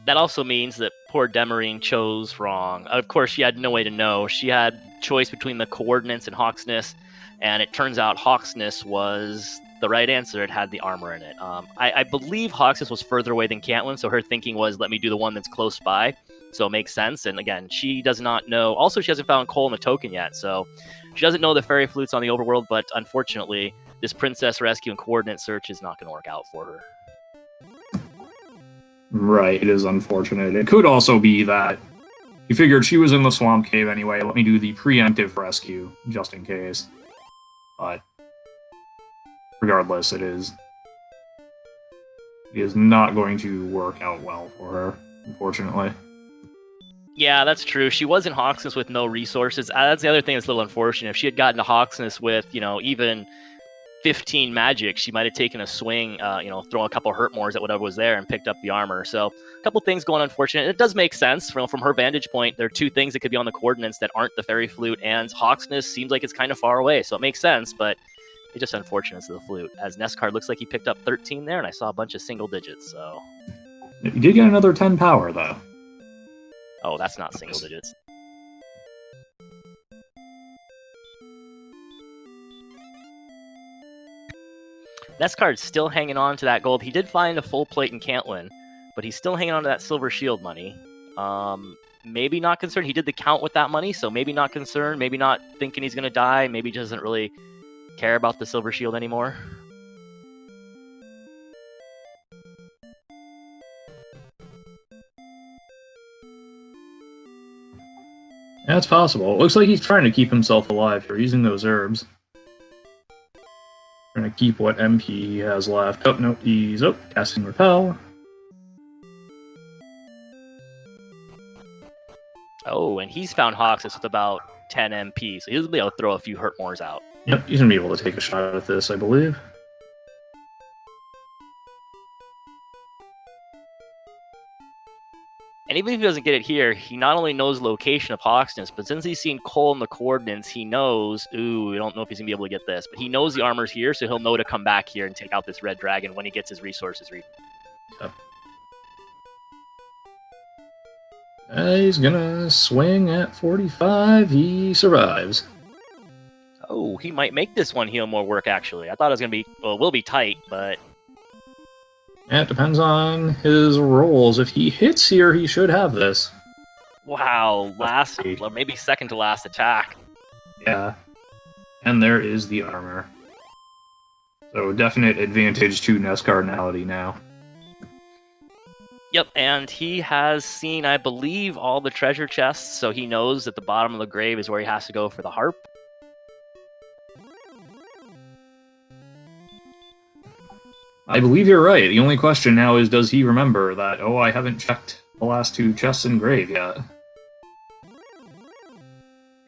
That also means that poor Demerine chose wrong. Of course, she had no way to know. She had choice between the coordinates and Hawksness, and it turns out Hawksness was the right answer. It had the armor in it. I believe Hawksness was further away than Cantwin, so her thinking was, let me do the one that's close by. So it makes sense. And again, she does not know. Also, she hasn't found Cole in the token yet, so she doesn't know the fairy flute's on the overworld, but unfortunately, this princess rescue and coordinate search is not going to work out for her. right, it is unfortunate. It could also be that he figured she was in the swamp cave anyway. Let me do the preemptive rescue, just in case. But regardless, it is not going to work out well for her, unfortunately. Yeah, that's true. She was in Hawksness with no resources. That's the other thing that's a little unfortunate. If she had gotten to Hawksness with, even 15 magic, she might have taken a swing, throw a couple hurt mores at whatever was there and picked up the armor. So a couple things going unfortunate. It does make sense from her vantage point. There are two things that could be on the coordinates that aren't the fairy flute, and Hawksness seems like it's kind of far away, so it makes sense, but it's just unfortunate to the flute. As NESCard looks like he picked up 13 there, and I saw a bunch of single digits, so... You did get another 10 power, though. Oh, that's not single digits. NESCard's still hanging on to that gold. He did find a full plate in Cantwin, but he's still hanging on to that silver shield money. Maybe not concerned. He did the count with that money, so maybe not concerned. Maybe not thinking he's going to die. Maybe doesn't really care about the silver shield anymore. That's possible. It looks like he's trying to keep himself alive here, using those herbs. Trying to keep what MP he has left. Oh, no, he's casting Repel. Oh, and he's found Hawksness with about 10 MP, so he'll be able to throw a few hurt mores out. Yep, he's going to be able to take a shot at this, I believe. And even if he doesn't get it here, he not only knows location of Hawksness, but since he's seen Cole in the coordinates, he knows, we don't know if he's going to be able to get this, but he knows the armor's here, so he'll know to come back here and take out this red dragon when he gets his resources. Yep. He's going to swing at 45. He survives. Oh, he might make this one heal more work, actually. I thought it was going to be, it will be tight, but... Yeah, it depends on his rolls. If he hits here, he should have this. Wow, or maybe second to last attack. Yeah. And there is the armor. So definite advantage to NESCardinality now. Yep, and he has seen, I believe, all the treasure chests, so he knows that the bottom of the grave is where he has to go for the harp. I believe you're right. The only question now is, does he remember that, I haven't checked the last two chests in grave yet?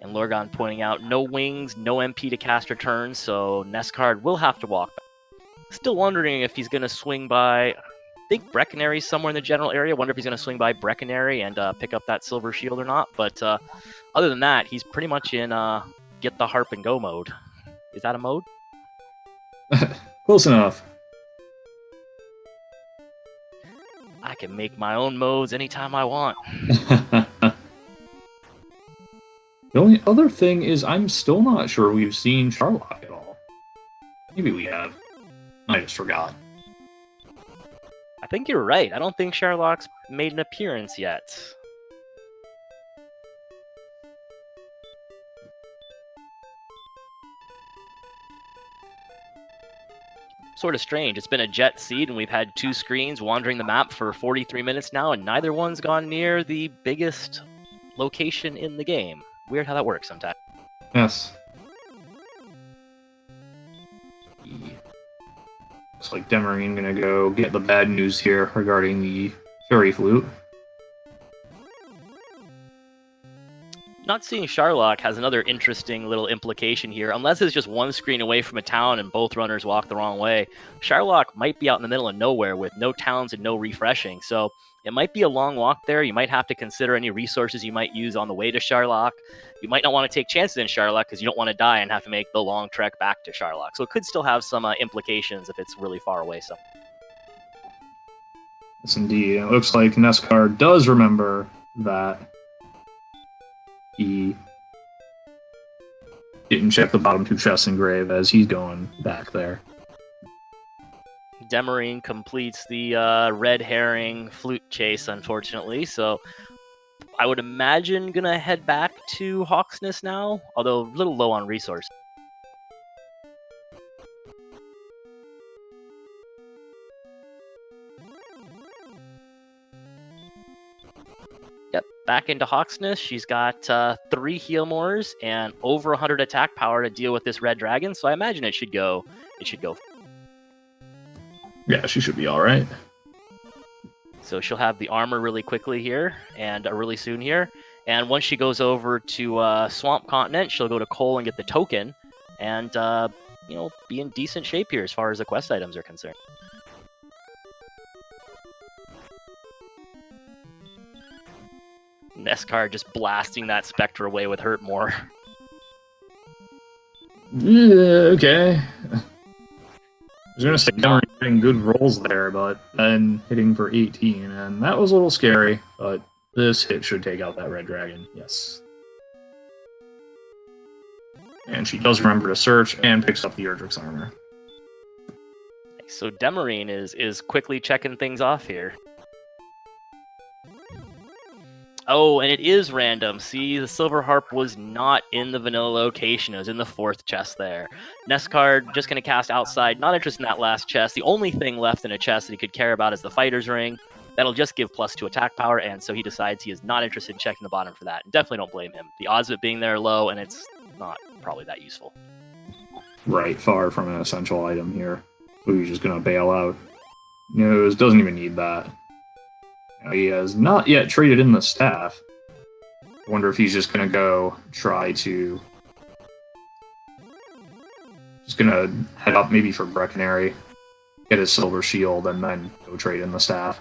And Lorgon pointing out, no wings, no MP to cast return, so NESCard will have to walk back. Still wondering if he's going to swing by... I think Breckonary's somewhere in the general area. Wonder if he's going to swing by Breckonary and pick up that silver shield or not. But other than that, he's pretty much in get the harp and go mode. Is that a mode? Close enough. I can make my own modes anytime I want. The only other thing is I'm still not sure we've seen Charlock at all. Maybe we have. I just forgot. I think you're right. I don't think Charlock's made an appearance yet. Sort of strange. It's been a jet seed, and we've had two screens wandering the map for 43 minutes now, and neither one's gone near the biggest location in the game. Weird how that works sometimes. Yes. Looks like Demerine gonna go get the bad news here regarding the fairy flute. not seeing Charlock has another interesting little implication here. Unless it's just one screen away from a town and both runners walk the wrong way, Charlock might be out in the middle of nowhere with no towns and no refreshing. So it might be a long walk there. You might have to consider any resources you might use on the way to Charlock. You might not want to take chances in Charlock because you don't want to die and have to make the long trek back to Charlock. So it could still have some implications if it's really far away. So. Yes, indeed. It looks like NESCard does remember that he didn't check the bottom two chests in grave as he's going back there. Demerine completes the red herring flute chase, unfortunately. So I would imagine gonna head back to Hawksness now, although a little low on resource. Yep, back into Hawksness. She's got 3 heal mores and over 100 attack power to deal with this red dragon. So I imagine it should go. Yeah, she should be all right. So she'll have the armor really quickly here and really soon here. And once she goes over to Swamp Continent, she'll go to Coal and get the token, and be in decent shape here as far as the quest items are concerned. NESCard just blasting that Spectre away with Hurt more. Yeah, okay. I was going to say Demerine getting good rolls there, but then hitting for 18, and that was a little scary, but this hit should take out that red dragon, yes. And she does remember to search and picks up the Erdrick's armor. So Demerine is quickly checking things off here. Oh, and it is random. See, the Silver Harp was not in the vanilla location. It was in the 4th chest there. NESCard just going to cast outside. Not interested in that last chest. The only thing left in a chest that he could care about is the Fighter's Ring. That'll just give +2 attack power, and so he decides he is not interested in checking the bottom for that. And definitely don't blame him. The odds of it being there are low, and it's not probably that useful. Right, far from an essential item here. So he's just going to bail out. No, doesn't even need that. He has not yet traded in the staff. I wonder if he's just going to go try to... Just going to head up maybe for Breckenary, get his silver shield, and then go trade in the staff.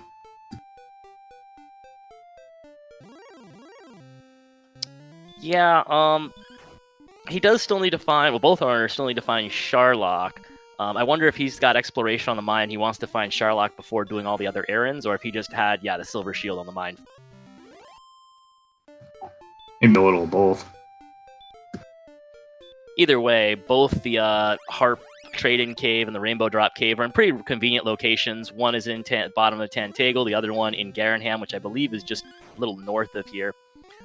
Yeah, he does still need to find... Well, both owners still need to find Charlock. I wonder if he's got exploration on the mind. He wants to find Charlock before doing all the other errands, or if he just had, the silver shield on the mind. Maybe a little of both. Either way, both the Harp Trade-In Cave and the Rainbow Drop Cave are in pretty convenient locations. One is in bottom of Tantegel, the other one in Garenham, which I believe is just a little north of here.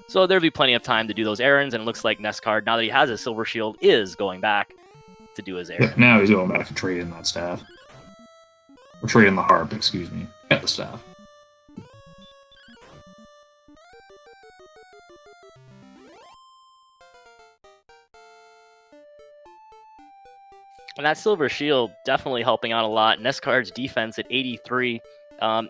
So there'll be plenty of time to do those errands, and it looks like NESCard, now that he has a silver shield, is going back to do his errand. Yeah, now he's going back to trade in that staff. Or trade in the harp, excuse me. Get the staff. And that silver shield definitely helping out a lot. NESCard's defense at 83.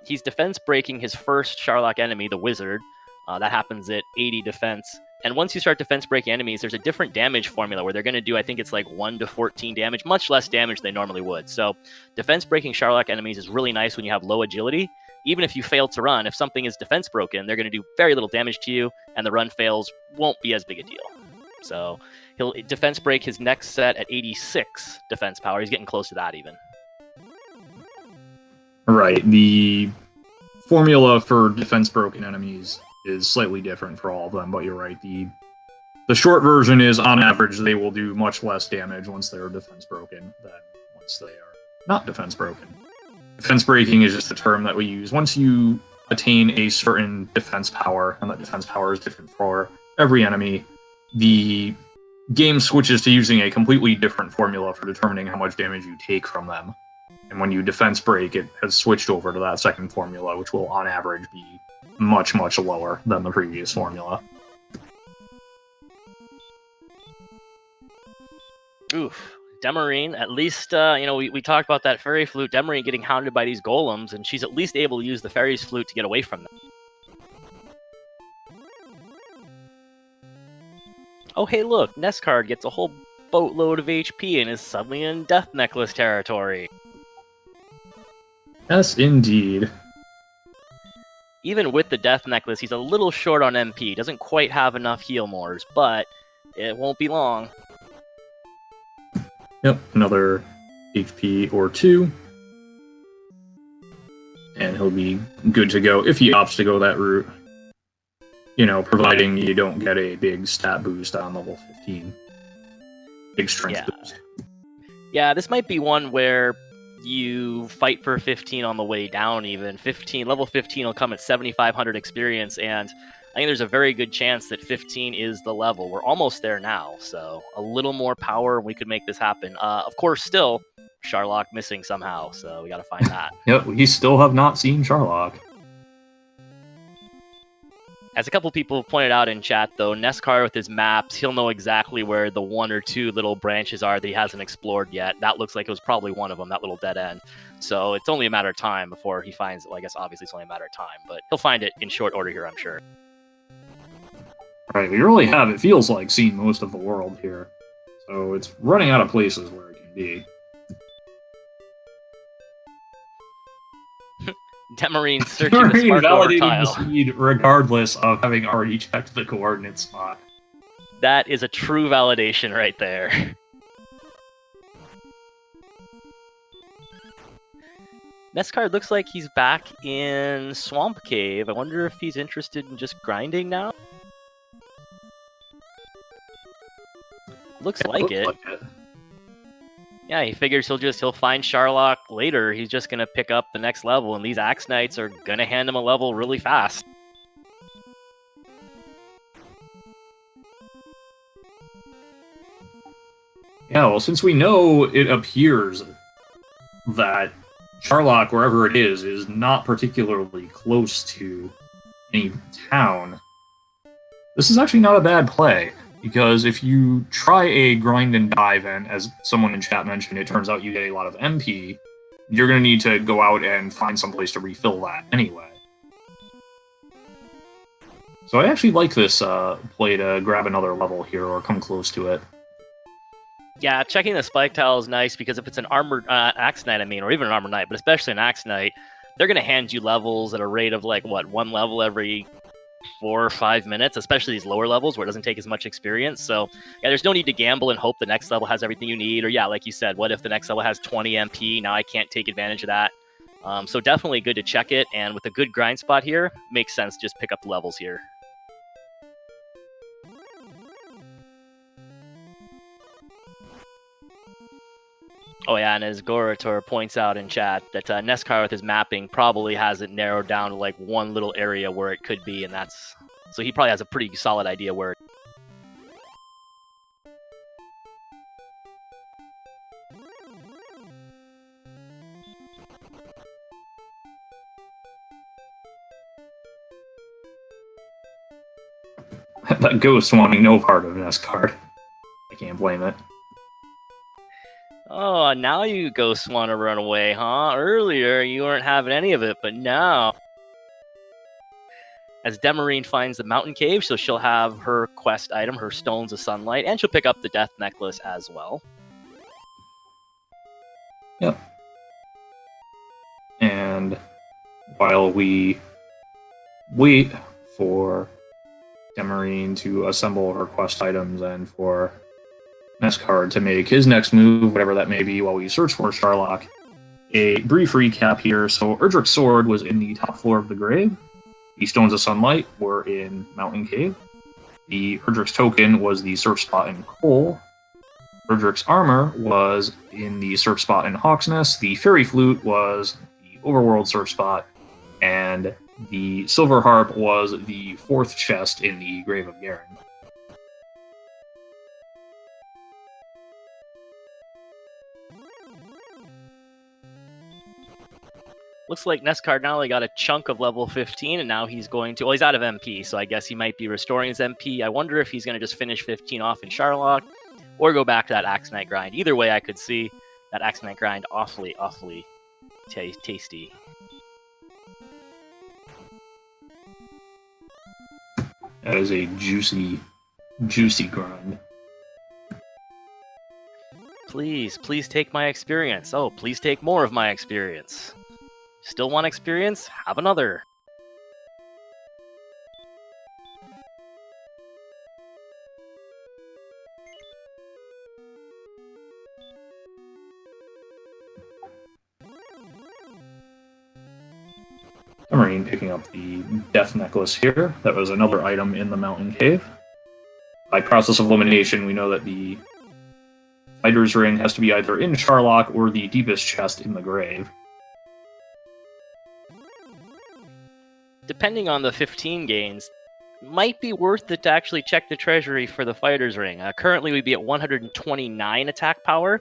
He's defense breaking his first Charlock enemy, the Wizard. That happens at 80 defense. And once you start defense breaking enemies, there's a different damage formula where they're going to do, I think it's like 1 to 14 damage, much less damage than they normally would. So defense breaking Charlock enemies is really nice when you have low agility. Even if you fail to run, if something is defense broken, they're going to do very little damage to you, and the run fails won't be as big a deal. So he'll defense break his next set at 86 defense power. He's getting close to that even. Right. The formula for defense broken enemies is slightly different for all of them, but you're right. The short version is, on average, they will do much less damage once they're defense broken than once they are not defense broken. Defense breaking is just a term that we use. Once you attain a certain defense power, and that defense power is different for every enemy, the game switches to using a completely different formula for determining how much damage you take from them. And when you defense break, it has switched over to that second formula, which will, on average, be much, much lower than the previous formula. Oof. Demerine, at least, we talked about that fairy flute. Demerine getting hounded by these golems, and she's at least able to use the fairy's flute to get away from them. Oh, hey, look, NESCard gets a whole boatload of HP and is suddenly in Death Necklace territory. Yes, indeed. Even with the Death Necklace, he's a little short on MP. Doesn't quite have enough heal mores, but it won't be long. Yep, another HP or 2. And he'll be good to go if he opts to go that route. You know, providing you don't get a big stat boost on level 15. Big strength boost. Yeah, this might be one where you fight for 15 on the way down even. Level 15 will come at 7,500 experience, and I think there's a very good chance that 15 is the level. We're almost there now, so a little more power and we could make this happen. Of course, still, Charlock missing somehow, so we gotta find that. Yep, we still have not seen Charlock. As a couple people have pointed out in chat, though, NESCard with his maps, he'll know exactly where the 1 or 2 little branches are that he hasn't explored yet. That looks like it was probably one of them, that little dead end. So it's only a matter of time before he finds it. Well, I guess obviously it's only a matter of time, but he'll find it in short order here, I'm sure. Right, we really have, it feels like, seen most of the world here. So it's running out of places where it can be. Demerine searching the spark over tile. The speed regardless of having already checked the coordinate spot. That is a true validation right there. NESCard looks like he's back in Swamp Cave. I wonder if he's interested in just grinding now? Looks like it. Yeah, he figures he'll find Charlock later. He's just gonna pick up the next level, and these Axe Knights are gonna hand him a level really fast. Yeah, well, since we know it appears that Charlock, wherever it is not particularly close to any town, this is actually not a bad play. Because if you try a grind and dive, and as someone in chat mentioned, it turns out you get a lot of MP, you're going to need to go out and find some place to refill that anyway. So I actually like this play to grab another level here, or come close to it. Yeah, checking the spike tile is nice, because if it's an armored Axe Knight, or even an Armor Knight, but especially an Axe Knight, they're going to hand you levels at a rate of, like, what, 1 level every 4 or 5 minutes, especially these lower levels where it doesn't take as much experience. So yeah, there's no need to gamble and hope the next level has everything you need. Or yeah, like you said, what if the next level has 20 MP? Now I can't take advantage of that. So definitely good to check it, and with a good grind spot here, makes sense to just pick up the levels here. Oh yeah, and as Gorator points out in chat, that NESCard with his mapping probably has it narrowed down to like one little area where it could be, and that's... So he probably has a pretty solid idea where... That ghost wanting no part of NESCard. I can't blame it. Oh, now you ghosts want to run away, huh? Earlier, you weren't having any of it, but now... As Demerine finds the mountain cave, so she'll have her quest item, her Stones of Sunlight, and she'll pick up the Death Necklace as well. Yep. And while we wait for Demerine to assemble her quest items and for NESCard to make his next move, whatever that may be, while we search for Charlock, a brief recap here. So Erdrick's sword was in the top floor of the grave. The Stones of Sunlight were in Mountain Cave. The Erdrick's token was the search spot in Coal. Erdrick's armor was in the search spot in Hawksnest. The Fairy Flute was the overworld search spot. And the Silver Harp was the 4th chest in the Grave of Garen. Looks like NESCardinality got a chunk of level 15, and now he's going to... Well, he's out of MP, so I guess he might be restoring his MP. I wonder if he's going to just finish 15 off in Charlock, or go back to that Axe Knight grind. Either way, I could see that Axe Knight grind awfully, awfully tasty. That is a juicy Juicy grind. Please, please take my experience. Oh, please take more of my experience. Still want experience? Have another. Demerine picking up the death necklace here. That was another item in the mountain cave. By process of elimination, we know that the fighter's ring has to be either in Charlock or the deepest chest in the grave. Depending on the 15 gains, might be worth it to actually check the treasury for the fighter's ring. Currently, we'd be at 129 attack power.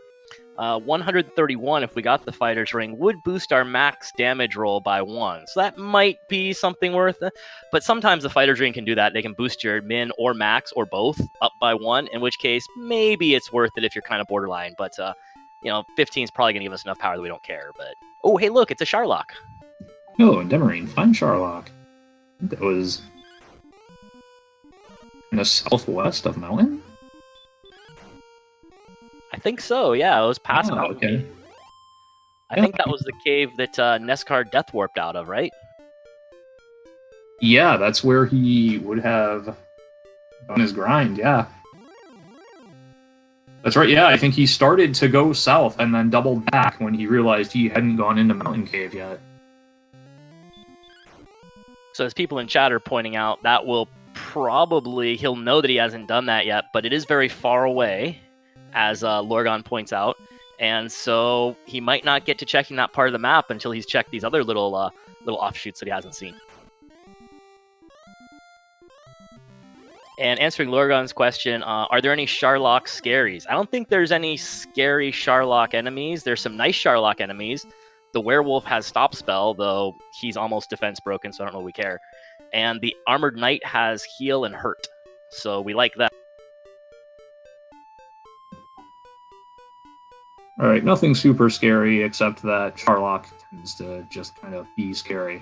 131 if we got the fighter's ring would boost our max damage roll by 1. So that might be something worth it. But sometimes the fighter's ring can do that. They can boost your min or max or both up by 1, in which case maybe it's worth it if you're kind of borderline. But, 15 is probably going to give us enough power that we don't care. But, oh, hey, look, it's a Charlock. Oh, Demerine, find Charlock. That was in the southwest of Mountain? I think so, yeah. It was past Mountain. Okay. I think that was the cave that NESCard death warped out of, right? Yeah, that's where he would have done his grind, yeah. That's right, yeah, I think he started to go south and then doubled back when he realized he hadn't gone into Mountain Cave yet. So as people in chat are pointing out, that will probably, he'll know that he hasn't done that yet, but it is very far away, as Lorgon points out, and so he might not get to checking that part of the map until he's checked these other little offshoots that he hasn't seen. And answering Lorgon's question, are there any Charlock scaries? I don't think there's any scary Charlock enemies. There's some nice Charlock enemies. The werewolf has stop spell, though he's almost defense broken, so I don't know if we care. And the armored knight has heal and hurt, so we like that. Alright, nothing super scary except that Charlock tends to just kind of be scary.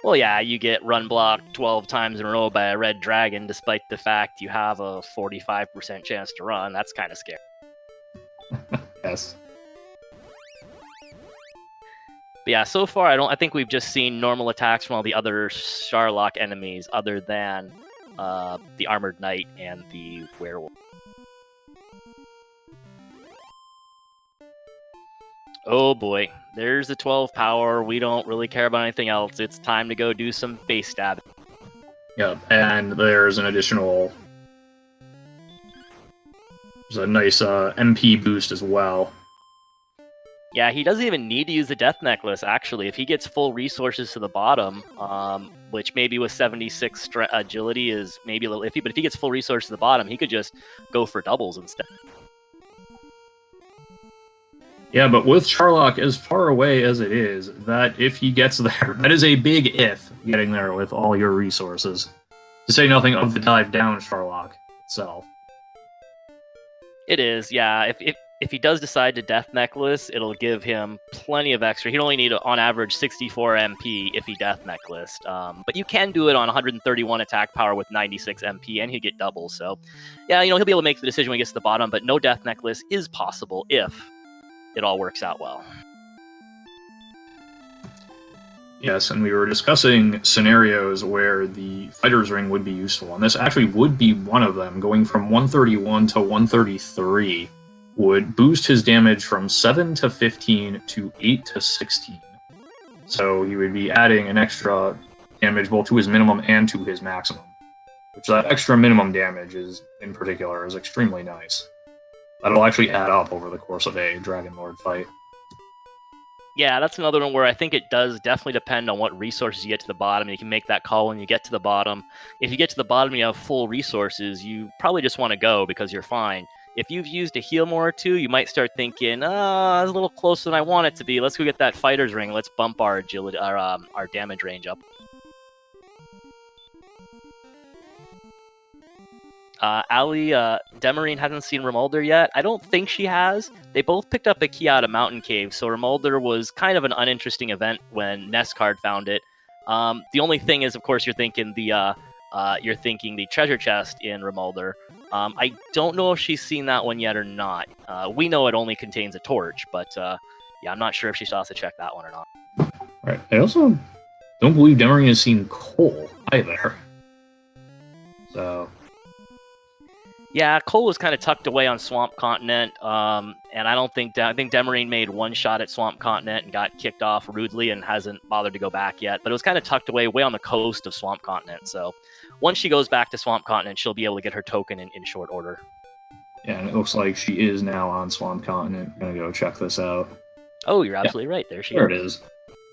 Well, yeah, you get run blocked 12 times in a row by a red dragon, despite the fact you have a 45% chance to run. That's kind of scary. Yes. But yeah, so far I think we've just seen normal attacks from all the other Charlock enemies, other than the armored knight and the werewolf. Oh boy, there's the 12 power. We don't really care about anything else. It's time to go do some face stabbing. Yep, and there's an additional... There's a nice MP boost as well. Yeah, he doesn't even need to use the death necklace, actually. If he gets full resources to the bottom, which maybe with 76 agility is maybe a little iffy, but if he gets full resources to the bottom, he could just go for doubles instead. Yeah, but with Charlock as far away as it is, that if he gets there, that is a big if, getting there with all your resources. To say nothing of the dive down Charlock itself. It is, yeah. If he does decide to death necklace, it'll give him plenty of extra. He'd only need, on average, 64 MP if he death necklaced. But you can do it on 131 attack power with 96 MP, and he'd get double. So, yeah, he'll be able to make the decision when he gets to the bottom, but no death necklace is possible if it all works out well. Yes, and we were discussing scenarios where the fighter's ring would be useful, and this actually would be one of them. Going from 131 to 133 would boost his damage from 7 to 15 to 8 to 16. So he would be adding an extra damage both to his minimum and to his maximum, which that extra minimum damage is, in particular, is extremely nice. That'll actually add up over the course of a Dragon Lord fight. Yeah, that's another one where I think it does definitely depend on what resources you get to the bottom. You can make that call when you get to the bottom. If you get to the bottom and you have full resources, you probably just want to go because you're fine. If you've used a heal more or two, you might start thinking, it's a little closer than I want it to be. Let's go get that fighter's ring. Let's bump our agility, our damage range up. Ali, Demerine hasn't seen Remolder yet. I don't think she has. They both picked up a key out of Mountain Cave, so Remolder was kind of an uninteresting event when NESCard found it. The only thing is, of course, you're thinking the you're thinking the treasure chest in Remolder. I don't know if she's seen that one yet or not. We know it only contains a torch, but yeah, I'm not sure if she still has to check that one or not. Right. I also don't believe Demerine has seen coal either. So yeah, Cole was kind of tucked away on Swamp Continent, and I think Demerine made one shot at Swamp Continent and got kicked off rudely and hasn't bothered to go back yet. But it was kind of tucked away way on the coast of Swamp Continent. So once she goes back to Swamp Continent, she'll be able to get her token in short order. Yeah, and it looks like she is now on Swamp Continent. I'm gonna go check this out. Oh, you're absolutely right. There she is. There it is.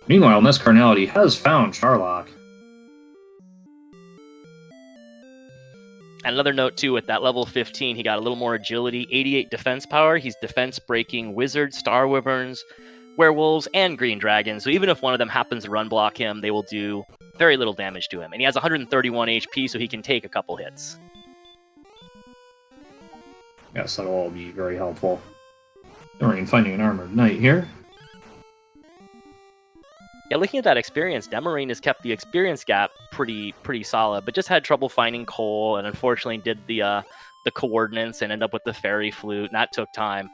Meanwhile, NESCardinality has found Charlock. And another note, too, with that level 15, he got a little more agility, 88 defense power. He's defense breaking wizards, star wyverns, werewolves, and green dragons. So even if one of them happens to run block him, they will do very little damage to him. And he has 131 HP, so he can take a couple hits. Yes, that'll all be very helpful. Demerine finding an armored knight here. Yeah, looking at that experience, Demerine has kept the experience gap pretty solid, but just had trouble finding coal, and unfortunately did the coordinates and ended up with the fairy flute, and that took time.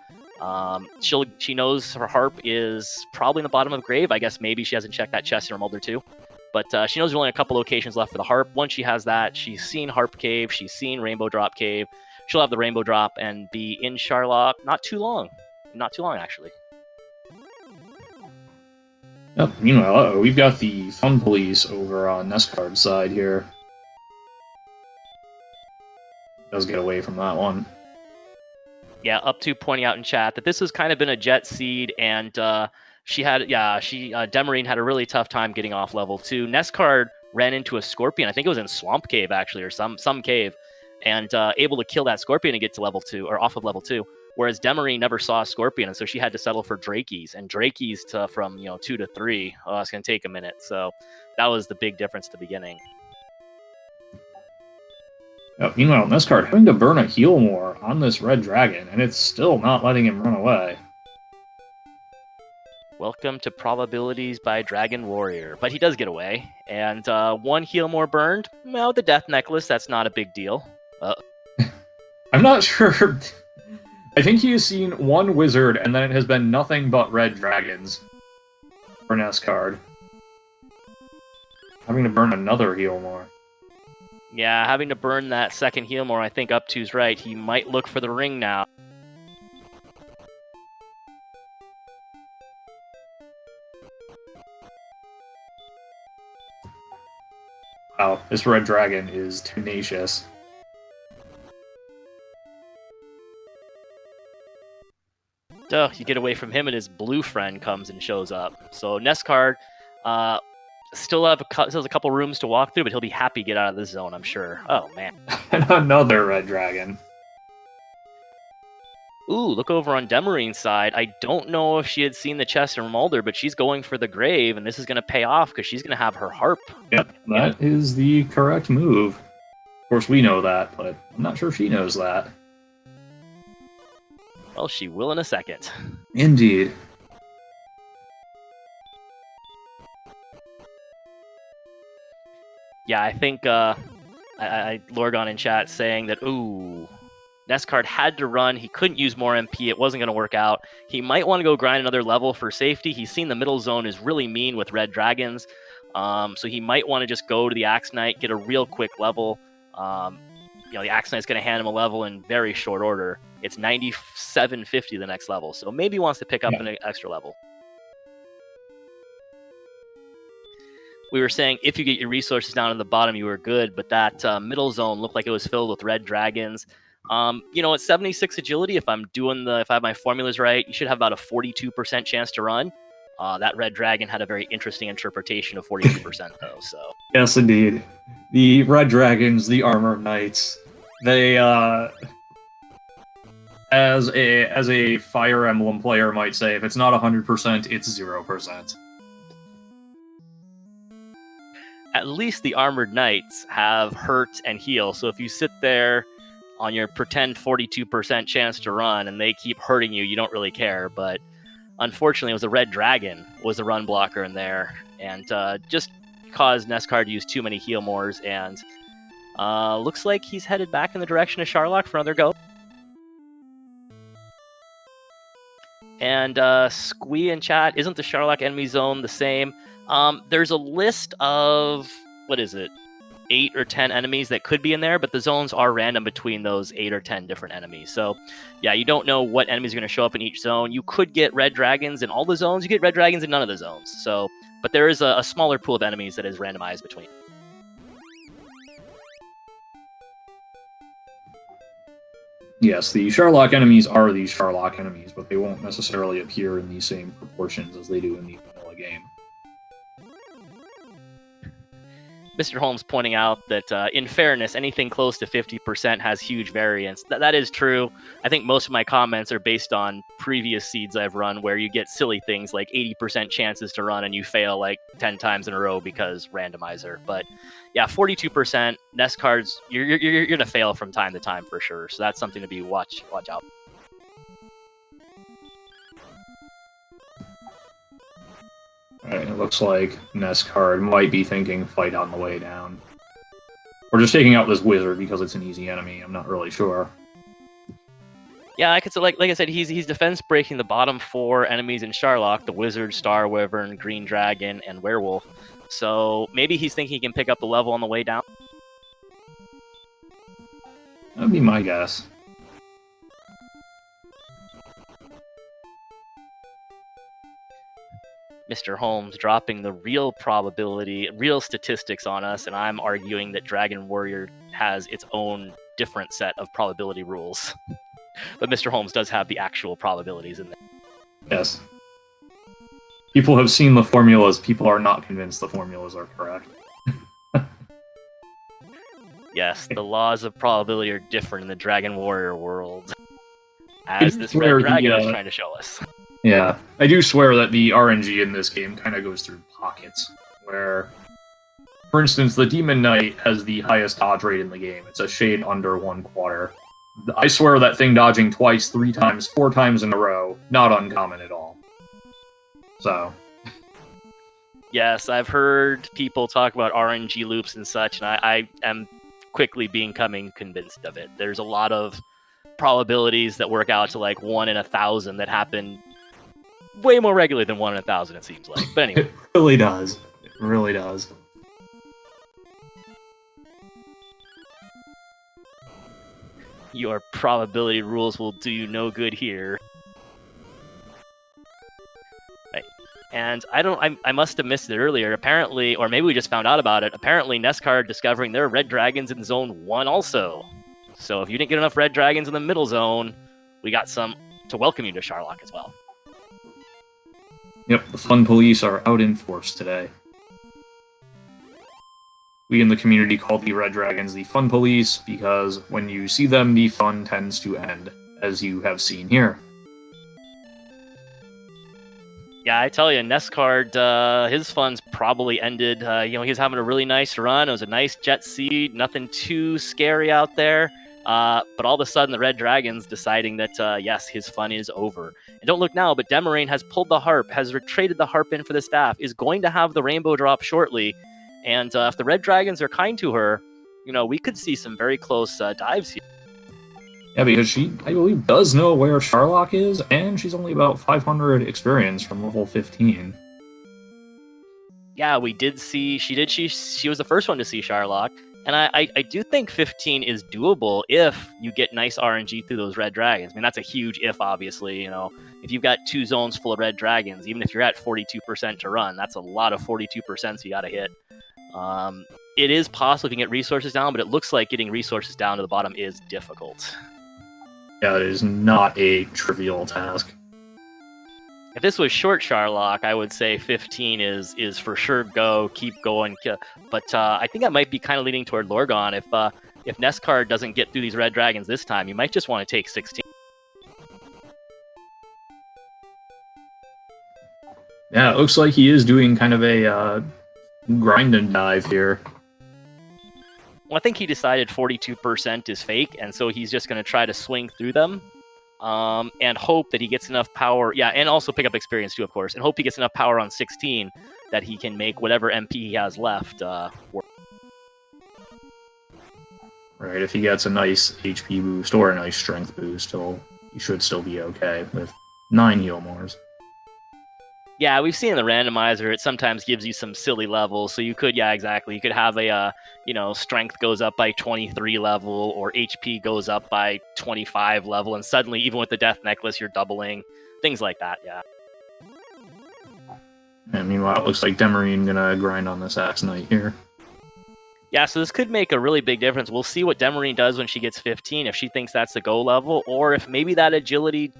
She knows her harp is probably in the bottom of the grave. I guess maybe she hasn't checked that chest in Remolder too. But she knows there's only a couple locations left for the harp. Once she has that, she's seen Harp Cave, she's seen Rainbow Drop Cave. She'll have the Rainbow Drop and be in Charlock not too long. Not too long, actually. Yep, meanwhile, we've got the Fun Police over on NESCard's side here. Does get away from that one. Yeah, up to pointing out in chat that this has kind of been a jet seed, and Demerine had a really tough time getting off level 2. NESCard ran into a scorpion. I think it was in Swamp Cave, actually, or some cave, and able to kill that scorpion and get to level 2, or off of level 2. Whereas Demerine never saw a scorpion, and so she had to settle for Drakeys. And Drakeys from 2 to 3, it's going to take a minute. So that was the big difference at the beginning. Meanwhile, NESCard having to burn a heal more on this red dragon, and it's still not letting him run away. Welcome to probabilities by Dragon Warrior. But he does get away. And one heal more burned. Well, the death necklace, that's not a big deal. I'm not sure. I think he has seen one wizard, and then it has been nothing but red dragons for NESCard. Having to burn another heal more. Yeah, having to burn that second heal more, I think up to's right. He might look for the ring now. Wow, this red dragon is tenacious. You get away from him, and his blue friend comes and shows up. So NESCard still has a couple rooms to walk through, but he'll be happy to get out of this zone, I'm sure. Oh, man. And another red dragon. Ooh, look over on Demarine's side. I don't know if she had seen the chest in Remolder, but she's going for the grave, and this is going to pay off because she's going to have her harp. Yep, that is the correct move. Of course, we know that, but I'm not sure she knows that. Well, she will in a second. Indeed. Yeah, I think Lorgon in chat saying that, ooh, NESCard had to run. He couldn't use more MP. It wasn't going to work out. He might want to go grind another level for safety. He's seen the middle zone is really mean with red dragons. So he might want to just go to the Axe Knight, get a real quick level. The Axe Knight's going to hand him a level in very short order. It's 9750 the next level. So maybe he wants to pick up an extra level. We were saying if you get your resources down at the bottom, you were good, but that middle zone looked like it was filled with red dragons. At 76 agility, if I have my formulas right, you should have about a 42% chance to run. That red dragon had a very interesting interpretation of 42% though. So yes, indeed, the red dragons, the armored knights, they as a Fire Emblem player might say, if it's not 100%, it's 0%. At least the armored knights have hurt and heal. So if you sit there on your pretend 42% chance to run and they keep hurting you, you don't really care. But unfortunately, it was a red dragon was the run blocker in there, and just caused NESCard to use too many heal mores. And Looks like he's headed back in the direction of Charlock for another go. And Squee in chat, isn't the Charlock enemy zone the same? There's a list of, 8 or 10 enemies that could be in there, but the zones are random between those 8 or 10 different enemies. So, yeah, you don't know what enemies are going to show up in each zone. You could get red dragons in all the zones. You get red dragons in none of the zones. So, but there is a smaller pool of enemies that is randomized between. Yes, the Charlock enemies are the Charlock enemies, but they won't necessarily appear in the same proportions as they do in the vanilla game. Mr. Holmes pointing out that, in fairness, anything close to 50% has huge variance. That is true. I think most of my comments are based on previous seeds I've run where you get silly things like 80% chances to run and you fail like 10 times in a row because randomizer. But yeah, 42%, NESCards, you're going to fail from time to time for sure. So that's something to be watch out. Alright, it looks like NESCard might be thinking fight on the way down. Or just taking out this wizard because it's an easy enemy, I'm not really sure. Yeah, I could say, like I said, he's defense breaking the bottom 4 enemies in Charlock, the wizard, star wyvern, green dragon, and werewolf. So maybe he's thinking he can pick up the level on the way down. That'd be my guess. Mr. Holmes dropping the real probability, real statistics on us, and I'm arguing that Dragon Warrior has its own different set of probability rules. But Mr. Holmes does have the actual probabilities in there. Yes. People have seen the formulas, people are not convinced the formulas are correct. Yes, the laws of probability are different in the Dragon Warrior world. As this red Where dragon is trying to show us. Yeah, I do swear that the RNG in this game kind of goes through pockets, where, for instance, the Demon Knight has the highest dodge rate in the game. It's a shade under 1/4. I swear that thing dodging twice, 3 times, 4 times in a row, not uncommon at all. So. Yes, I've heard people talk about RNG loops and such, and I am quickly becoming convinced of it. There's a lot of probabilities that work out to like 1 in 1,000 that happen way more regularly than 1 in 1,000, it seems like. But anyway. It really does. It really does. Your probability rules will do you no good here. Right. And I must have missed it earlier. Apparently, or maybe we just found out about it, apparently NESCard discovering there are red dragons in Zone 1 also. So if you didn't get enough red dragons in the middle zone, we got some to welcome you to Charlock as well. Yep, the fun police are out in force today. We in the community call the red dragons the fun police because when you see them, the fun tends to end, as you have seen here. Yeah, I tell you, NESCard, his fun's probably ended. He was having a really nice run. It was a nice jet seed, nothing too scary out there. But all of a sudden, the Red Dragons deciding that, yes, his fun is over. And don't look now, but Demerine has pulled the harp, has traded the harp in for the staff, is going to have the rainbow drop shortly. And if the Red Dragons are kind to her, we could see some very close dives here. Yeah, because she, I believe, does know where Charlock is, and she's only about 500 experience from level 15. Yeah, we did see, she was the first one to see Charlock. And I do think 15 is doable if you get nice RNG through those red dragons. I mean, that's a huge if, obviously. If you've got 2 zones full of red dragons, even if you're at 42% to run, that's a lot of 42% you got to hit. It is possible if you can get resources down, but it looks like getting resources down to the bottom is difficult. Yeah, it is not a trivial task. If this was short Charlock, I would say 15 is for sure go, keep going. But I think I might be kind of leaning toward Lorgon. If NESCard doesn't get through these red dragons this time, you might just want to take 16. Yeah, it looks like he is doing kind of a grind and dive here. Well, I think he decided 42% is fake, and so he's just going to try to swing through them. And hope that he gets enough power, and also pick up experience too, of course, and hope he gets enough power on 16 that he can make whatever MP he has left work. Right, if he gets a nice HP boost or a nice strength boost, he should still be okay with 9 heal mores. Yeah, we've seen in the randomizer, it sometimes gives you some silly levels. So you could, yeah, exactly. You could have a, strength goes up by 23 level, or HP goes up by 25 level, and suddenly, even with the death necklace, you're doubling. Things like that, yeah. And meanwhile, it looks like Demerine gonna grind on this Axe Knight here. Yeah, so this could make a really big difference. We'll see what Demerine does when she gets 15, if she thinks that's the go level, or if maybe that agility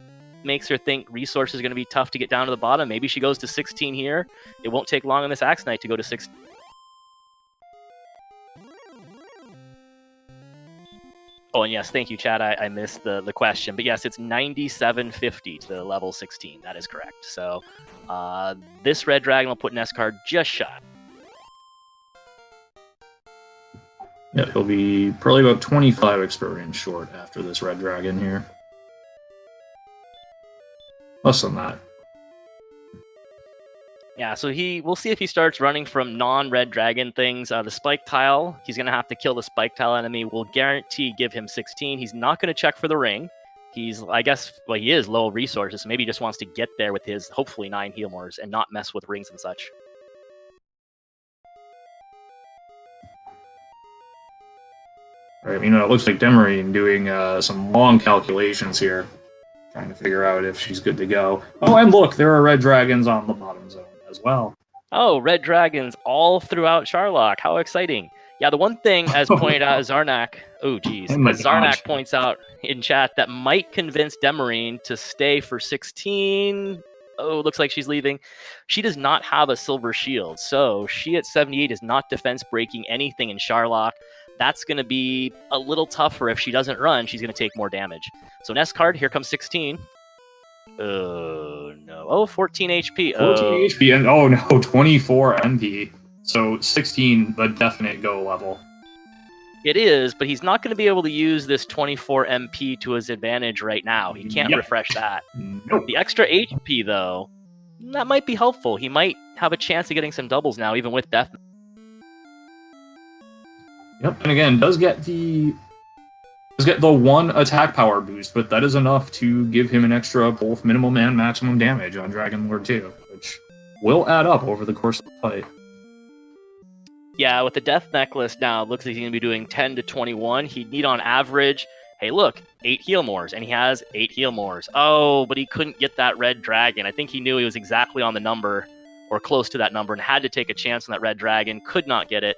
makes her think resource is going to be tough to get down to the bottom. Maybe she goes to 16 here. It won't take long on this Axe Knight to go to 16. Oh, and yes, thank you, Chad. I missed the question. But yes, it's 9750 to level 16. That is correct. So this red dragon will put NESCard just shy. Yeah, he'll be probably about 25 experience short after this red dragon here. Less than that. Yeah, so we'll see if he starts running from non-red dragon things. The spike tile, he's going to have to kill the spike tile enemy. We'll guarantee give him 16. He's not going to check for the ring. He's, I guess, well, he is low resources, so maybe he just wants to get there with his, hopefully, 9 heal mores and not mess with rings and such. All right, it looks like Demerine doing some long calculations here, trying to figure out if she's good to go. Oh, and look, there are red dragons on the bottom zone as well. Oh, red dragons all throughout Charlock. How exciting. Yeah, the one thing, as pointed out, Zarnak, as Zarnak points out in chat, that might convince Demerine to stay for 16. Oh, looks like she's leaving. She does not have a silver shield, so she at 78 is not defense breaking anything in Charlock. That's going to be a little tougher. If she doesn't run, she's going to take more damage. So NESCard, here comes 16. Oh, no. Oh, 14 HP. 14 HP, and oh no, 24 MP. So 16, the definite go level. It is, but he's not going to be able to use this 24 MP to his advantage right now. He can't refresh that. Nope. The extra HP, though, that might be helpful. He might have a chance of getting some doubles now, even with Death. Yep, and again, does get the 1 attack power boost, but that is enough to give him an extra both minimum and maximum damage on Dragon Lord 2, which will add up over the course of the fight. Yeah, with the Death Necklace now, it looks like he's going to be doing 10 to 21. He'd need on average, hey look, 8 heal mores, and he has 8 heal mores. Oh, but he couldn't get that red dragon. I think he knew he was exactly on the number, or close to that number, and had to take a chance on that red dragon, could not get it.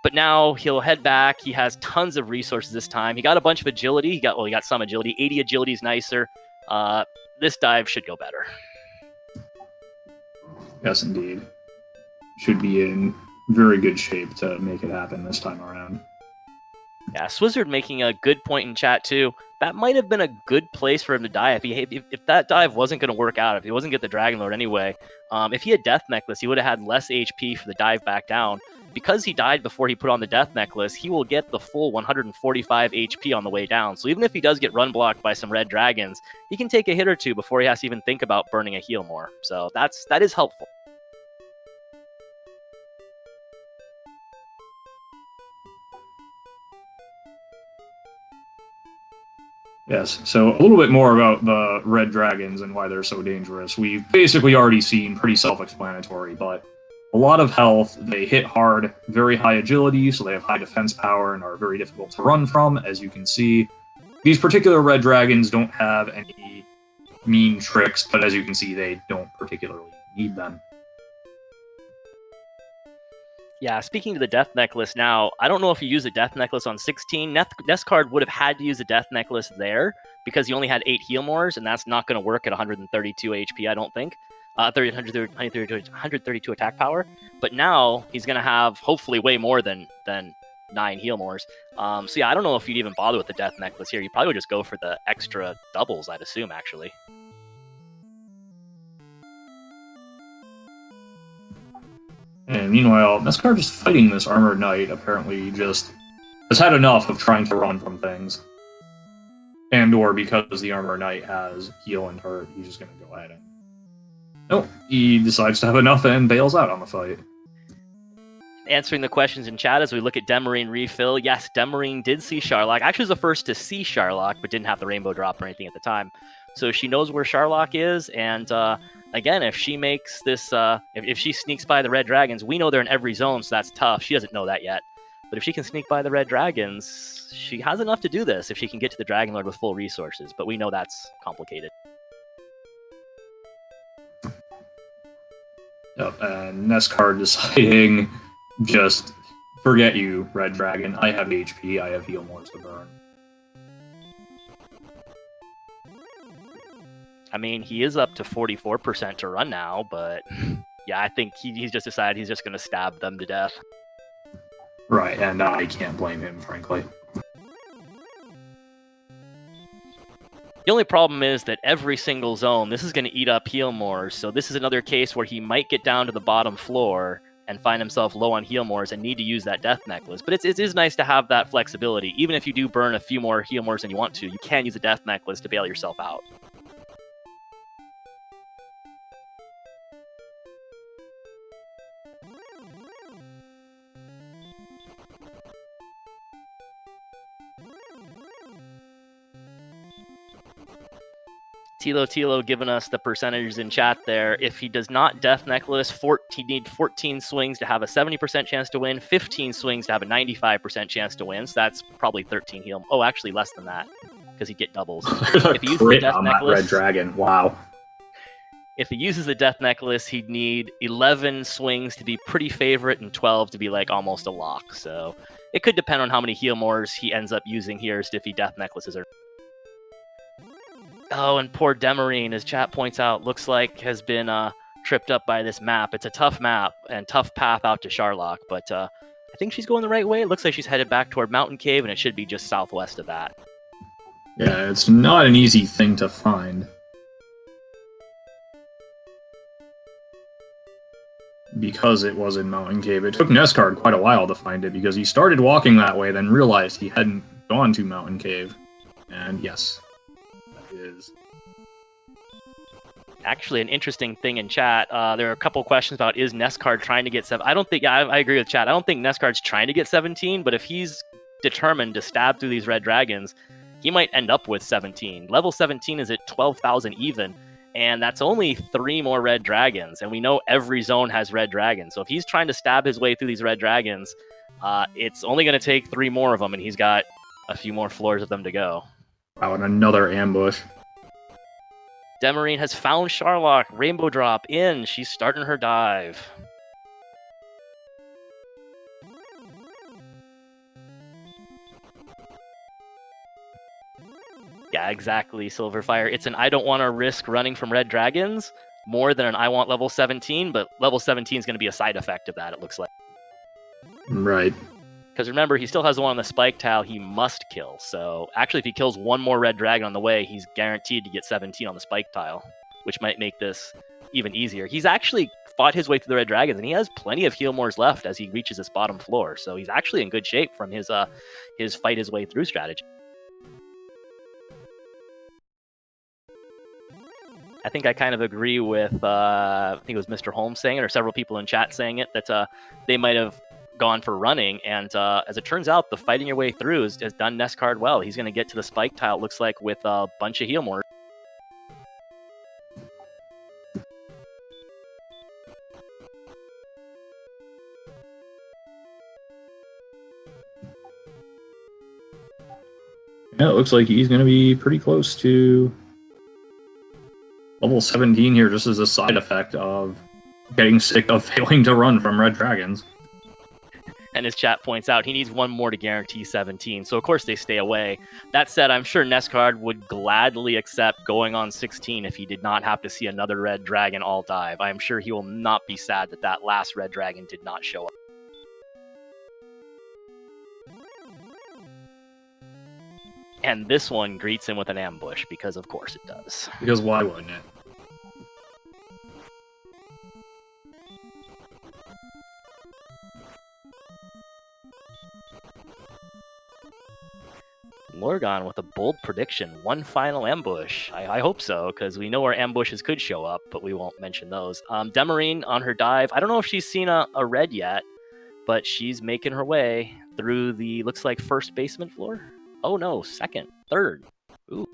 But now he'll head back. He has tons of resources this time. He got a bunch of agility. He got some agility. 80 agility is nicer. This dive should go better. Yes, indeed. Should be in very good shape to make it happen this time around. Yeah, Swizzard making a good point in chat too. That might have been a good place for him to die if that dive wasn't going to work out. If he wasn't get the Dragon Lord anyway. If he had Death Necklace, he would have had less HP for the dive back down. Because he died before he put on the Death Necklace, he will get the full 145 HP on the way down. So even if he does get run blocked by some red dragons, he can take a hit or two before he has to even think about burning a heal more. So that is helpful. Yes, so a little bit more about the red dragons and why they're so dangerous. We've basically already seen pretty self-explanatory, but a lot of health, they hit hard, very high agility, so they have high defense power and are very difficult to run from, as you can see. These particular red dragons don't have any mean tricks, but as you can see, they don't particularly need them. Yeah, speaking to the Death Necklace now, I don't know if you use the Death Necklace on 16. NESCard would have had to use the Death Necklace there because he only had 8 heal mores, and that's not going to work at 132 HP, I don't think. 132 attack power. But now he's going to have, hopefully, way more than 9 heal mores. So yeah, I don't know if you'd even bother with the Death Necklace here. You probably would just go for the extra doubles, I'd assume, actually. And meanwhile, NESCard just fighting this Armored Knight apparently just has had enough of trying to run from things. And or because the Armored Knight has heal and hurt, he's just going to go ahead and... Nope, he decides to have enough and bails out on the fight. answering the questions in chat as we look at Demerine refill. Yes, Demerine did see Charlock. Actually, was the first to see Charlock, but didn't have the rainbow drop or anything at the time. So she knows where Charlock is, and again, if she makes this, if she sneaks by the red dragons, we know they're in every zone, so that's tough. She doesn't know that yet. But if she can sneak by the red dragons, she has enough to do this if she can get to the Dragon Lord with full resources, but we know that's complicated. Yep, and NESCard deciding, just forget you, Red Dragon. I have HP, I have heal mores to burn. I mean, he is up to 44% to run now, but yeah, I think he's just decided he's just going to stab them to death. Right, and I can't blame him, frankly. The only problem is that every single zone, this is going to eat up heal mores, so this is another case where he might get down to the bottom floor and find himself low on heal mores and need to use that death necklace. But it is nice to have that flexibility. Even if you do burn a few more heal mores than you want to, you can use a death necklace to bail yourself out. Tilo giving us the percentages in chat there. If he does not death necklace, he needs 14 swings to have a 70% chance to win, 15 swings to have a 95% chance to win. So that's probably 13 heal. Oh, actually less than that, because he'd get doubles. If he uses the death necklace, red dragon. Wow. If he uses the death necklace, he'd need 11 swings to be pretty favorite and 12 to be like almost a lock. So it could depend on how many heal mores he ends up using here as to if he death necklaces or. Oh, and poor Demerine, as chat points out, looks like has been tripped up by this map. It's a tough map and tough path out to Charlock, but I think she's going the right way. It looks like she's headed back toward Mountain Cave, and it should be just southwest of that. Yeah, it's not an easy thing to find. Because it was in Mountain Cave. It took NESCard quite a while to find it, because he started walking that way, then realized he hadn't gone to Mountain Cave. And yes. Is actually an interesting thing in chat. There are a couple questions about, is NESCard trying to get 7? I don't think, I agree with chat. I don't think NESCard's trying to get 17, but if he's determined to stab through these red dragons, he might end up with 17. Level 17 is at 12,000 even, and that's only 3 more red dragons, and we know every zone has red dragons. So if he's trying to stab his way through these red dragons, it's only going to take 3 more of them, and he's got a few more floors of them to go. Wow, and another ambush. Demerine has found Charlock. Rainbow drop in. She's starting her dive. Yeah, exactly, Silverfire. It's an I don't want to risk running from red dragons more than an I want level 17, but level 17 is going to be a side effect of that, it looks like. Right. Because remember, he still has one on the spike tile he must kill. So actually, if he kills one more red dragon on the way, he's guaranteed to get 17 on the spike tile, which might make this even easier. He's actually fought his way through the red dragons, and he has plenty of heal mores left as he reaches this bottom floor. So he's actually in good shape from his fight his way through strategy. I think I kind of agree with, I think it was Mr. Holmes saying it, or several people in chat saying it, that they might have gone for running, and as it turns out, the fighting your way through has done NESCard well. He's going to get to the spike tile, it looks like, with a bunch of heal mores. Yeah, it looks like he's going to be pretty close to level 17 here, just as a side effect of getting sick of failing to run from red dragons. And as chat points out, he needs one more to guarantee 17. So, of course, they stay away. That said, I'm sure NESCard would gladly accept going on 16 if he did not have to see another red dragon all dive. I am sure he will not be sad that that last red dragon did not show up. And this one greets him with an ambush, because of course it does. Because why wouldn't it? Lorgon with a bold prediction. One final ambush. I hope so, because we know our ambushes could show up, but we won't mention those. Demerine on her dive. I don't know if she's seen a red yet, but she's making her way through the, looks like, first basement floor. Oh no, second, third. Ooh.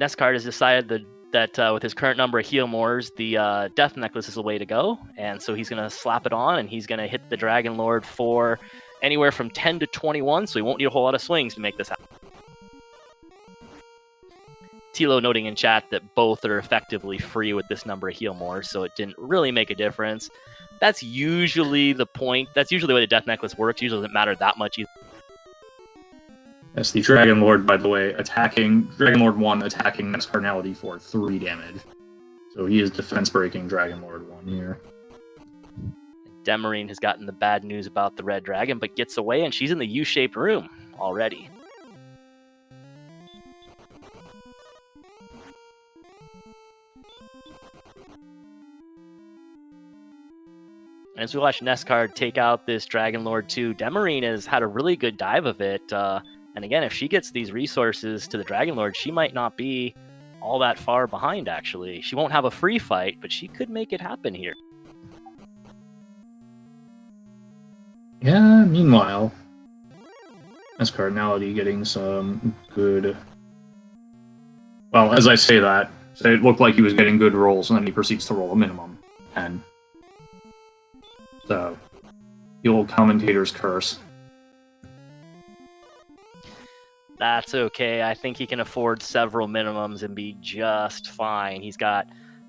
NESCard has decided that with his current number of heal mores, the Death Necklace is the way to go, and so he's going to slap it on, and he's going to hit the Dragon Lord for anywhere from 10 to 21, so he won't need a whole lot of swings to make this happen. Tilo noting in chat that both are effectively free with this number of heal mores, so it didn't really make a difference. That's usually the point. That's usually the way the Death Necklace works. Usually doesn't matter that much either. That's the Dragon Lord, by the way, Dragon Lord 1 attacking NESCardinality for 3 damage. So he is defense breaking Dragon Lord 1 here. Demerine has gotten the bad news about the red dragon, but gets away, and she's in the U-shaped room already. And as we watch NESCard take out this Dragon Lord 2, Demerine has had a really good dive of it. And again, if she gets these resources to the Dragon Lord, she might not be all that far behind, actually. She won't have a free fight, but she could make it happen here. Yeah, meanwhile, NESCardinality getting some good... Well, as I say that, it looked like he was getting good rolls, and then he proceeds to roll a minimum 10. So, the old commentator's curse. That's okay. I think he can afford several minimums and be just fine. He's got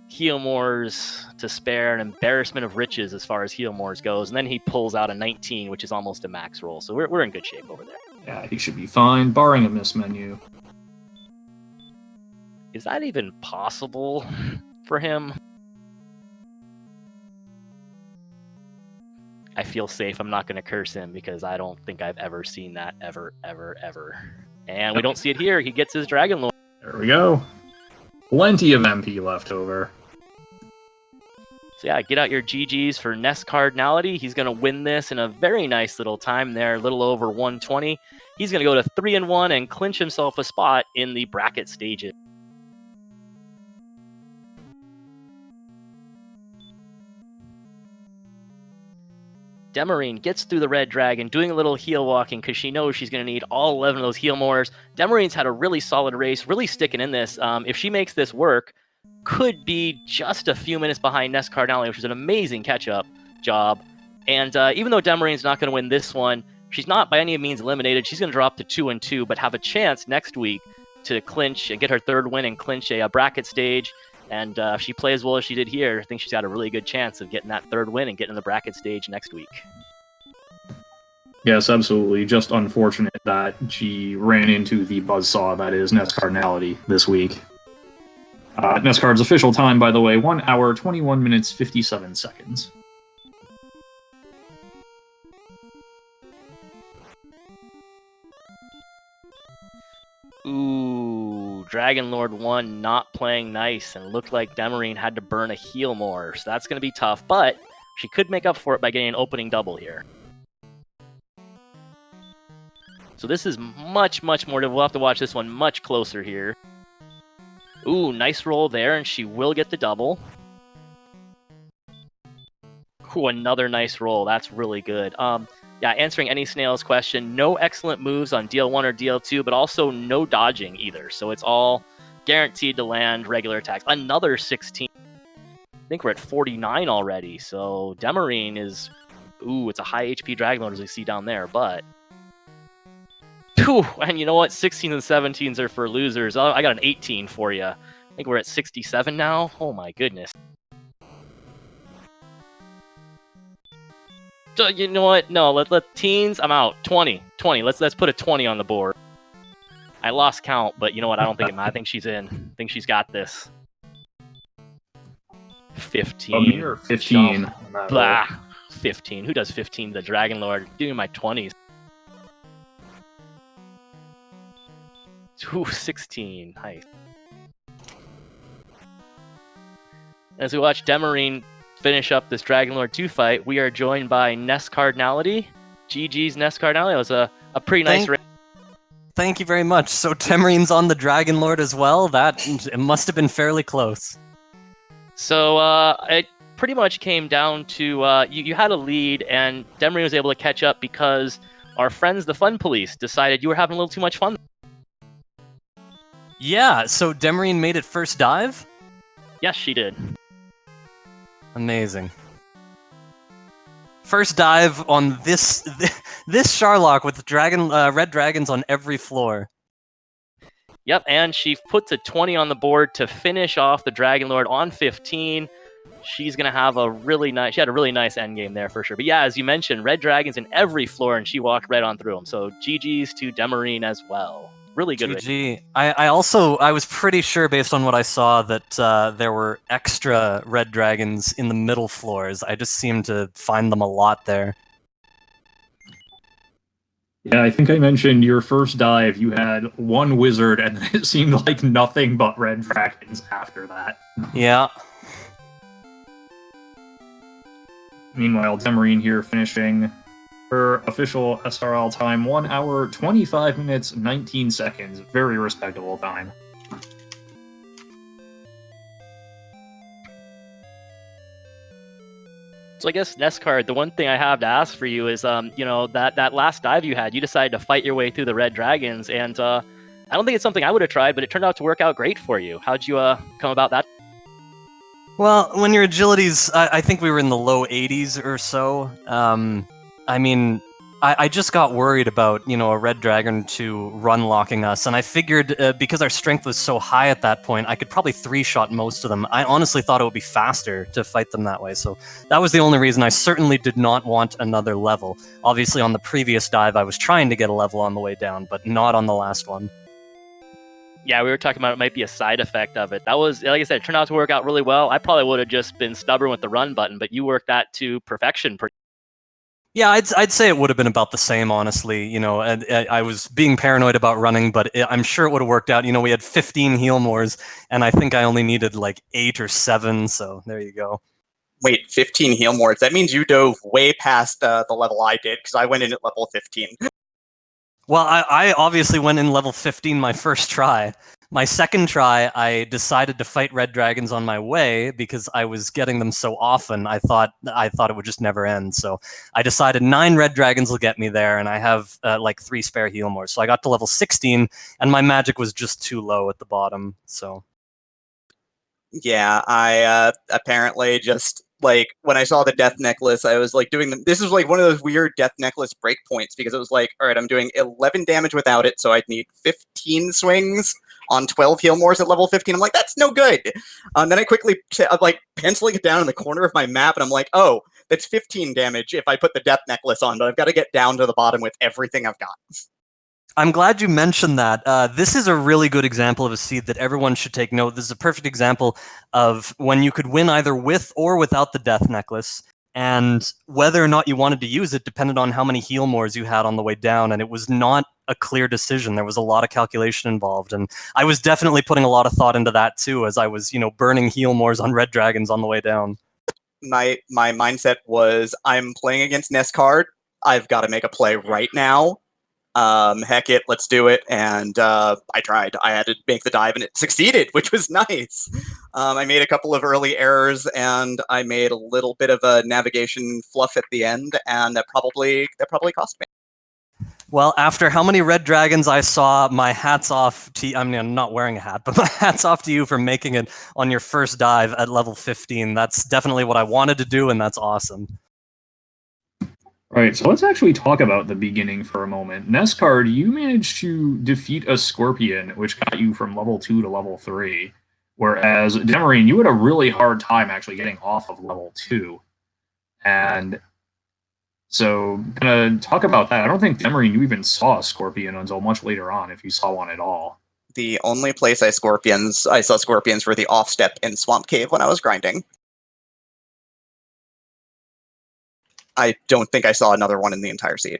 heal mores to spare, an embarrassment of riches as far as heal mores goes, and then he pulls out a 19, which is almost a max roll. So we're in good shape over there. Yeah, he should be fine, barring a miss menu. Is that even possible for him? I feel safe. I'm not going to curse him because I don't think I've ever seen that ever. And we don't see it here. He gets his Dragon Lord. There we go. Plenty of MP left over. So yeah, get out your GGs for NESCardinality. He's going to win this in a very nice little time there, a little over 120. He's going to go to 3-1 and clinch himself a spot in the bracket stages. Demerine gets through the red dragon, doing a little heal walking because she knows she's going to need all 11 of those heal mores. Demerine's had a really solid race, really sticking in this. If she makes this work, could be just a few minutes behind NESCardinality, which is an amazing catch-up job. And even though Demerine's not going to win this one, she's not by any means eliminated. She's going to drop to 2-2, but have a chance next week to clinch and get her third win and clinch a bracket stage. And if she plays as well as she did here, I think she's got a really good chance of getting that third win and getting in the bracket stage next week. Yes, absolutely. Just unfortunate that she ran into the buzzsaw that is NESCardinality this week. NESCard's official time, by the way, 1 hour, 21 minutes, 57 seconds. Ooh, Dragon Lord 1 not playing nice, and looked like Demerine had to burn a heal more, so that's going to be tough, but she could make up for it by getting an opening double here. So this is much more, we'll have to watch this one much closer here. Ooh, nice roll there, and she will get the double. Ooh, another nice roll, that's really good. Yeah, answering any Snail's question, no excellent moves on DL1 or DL2, but also no dodging either. So it's all guaranteed to land regular attacks. Another 16. I think we're at 49 already. So Demerine is... Ooh, it's a high HP Dragon Lord as we see down there, but... Whew, and you know what? 16s and 17s are for losers. I got an 18 for you. I think we're at 67 now. Oh my goodness. You know what? No, let teens. I'm out. 20. Let's put a 20 on the board. I lost count, but you know what? I don't think I think she's in. I think she's got this. 15. Or 15. Blah. 15. Who does 15? The Dragon Lord. Doing my 20s. Ooh, 16. Nice. As we watch Demerine finish up this Dragon Lord 2 fight, we are joined by NESCardinality. GG's NESCardinality. It was a pretty nice race. Thank you very much. So Demerine's on the Dragon Lord as well? It must have been fairly close. So it pretty much came down to you had a lead, and Demerine was able to catch up because our friends, the Fun Police, decided you were having a little too much fun. Yeah, so Demerine made it first dive? Yes, she did. Amazing. First dive on this Charlock with red dragons on every floor. Yep, and she puts a 20 on the board to finish off the Dragon Lord on 15. She's gonna have a really nice. She had a really nice end game there for sure. But yeah, as you mentioned, red dragons in every floor, and she walked right on through them. So GG's to Demerine as well. Really good. GG. I was pretty sure based on what I saw that there were extra red dragons in the middle floors. I just seemed to find them a lot there. Yeah, I think I mentioned your first dive, you had one wizard, and it seemed like nothing but red dragons after that. Yeah. Meanwhile, Demerine here finishing her official SRL time, 1 hour, 25 minutes, 19 seconds. Very respectable time. So I guess NESCard, the one thing I have to ask for you is, that last dive you had, you decided to fight your way through the red dragons, and I don't think it's something I would have tried, but it turned out to work out great for you. How'd you come about that? Well, when your agility's, I think we were in the low 80s or so. I mean, I just got worried about, a red dragon to run locking us, and I figured because our strength was so high at that point, I could probably 3-shot most of them. I honestly thought it would be faster to fight them that way, so that was the only reason. I certainly did not want another level. Obviously, on the previous dive, I was trying to get a level on the way down, but not on the last one. Yeah, we were talking about it might be a side effect of it. That was, like I said, it turned out to work out really well. I probably would have just been stubborn with the run button, but you worked that to perfection. Yeah, I'd say it would have been about the same, honestly. I was being paranoid about running, but I'm sure it would have worked out. We had 15 heal mores, and I think I only needed like 8 or 7, so there you go. Wait, 15 heal mores? That means you dove way past the level I did, because I went in at level 15. Well, I obviously went in level 15 my first try. My second try, I decided to fight red dragons on my way because I was getting them so often. I thought it would just never end. So I decided 9 red dragons will get me there, and I have like 3 spare heal more. So I got to level 16, and my magic was just too low at the bottom. So yeah, I apparently just like when I saw the death necklace, I was like doing this is like one of those weird death necklace breakpoints because it was like, all right, I'm doing 11 damage without it, so I'd need 15 swings on 12 heal mores at level 15. I'm like, that's no good. Then I quickly, I'm like penciling it down in the corner of my map, and I'm like, oh, that's 15 damage if I put the death necklace on, but I've got to get down to the bottom with everything I've got. I'm glad you mentioned that. This is a really good example of a seed that everyone should take note. This is a perfect example of when you could win either with or without the death necklace, and whether or not you wanted to use it depended on how many heal mores you had on the way down, and it was not a clear decision. There was a lot of calculation involved, and I was definitely putting a lot of thought into that too, as I was, burning heal mores on red dragons on the way down. My mindset was, I'm playing against NESCard. I've got to make a play right now. Heck it, let's do it. And I tried. I had to make the dive, and it succeeded, which was nice. I made a couple of early errors, and I made a little bit of a navigation fluff at the end, and that probably cost me. Well, after how many red dragons I saw, my hat's off to you. I mean, I'm not wearing a hat, but my hat's off to you for making it on your first dive at level 15. That's definitely what I wanted to do, and that's awesome. Right, so let's actually talk about the beginning for a moment. NESCard, you managed to defeat a Scorpion, which got you from level 2 to level 3, whereas Demerine, you had a really hard time actually getting off of level 2. And so, gonna talk about that. I don't think, Demerine, you even saw a Scorpion until much later on, if you saw one at all. The only place I saw scorpions were the off-step in Swamp Cave when I was grinding. I don't think I saw another one in the entire seed.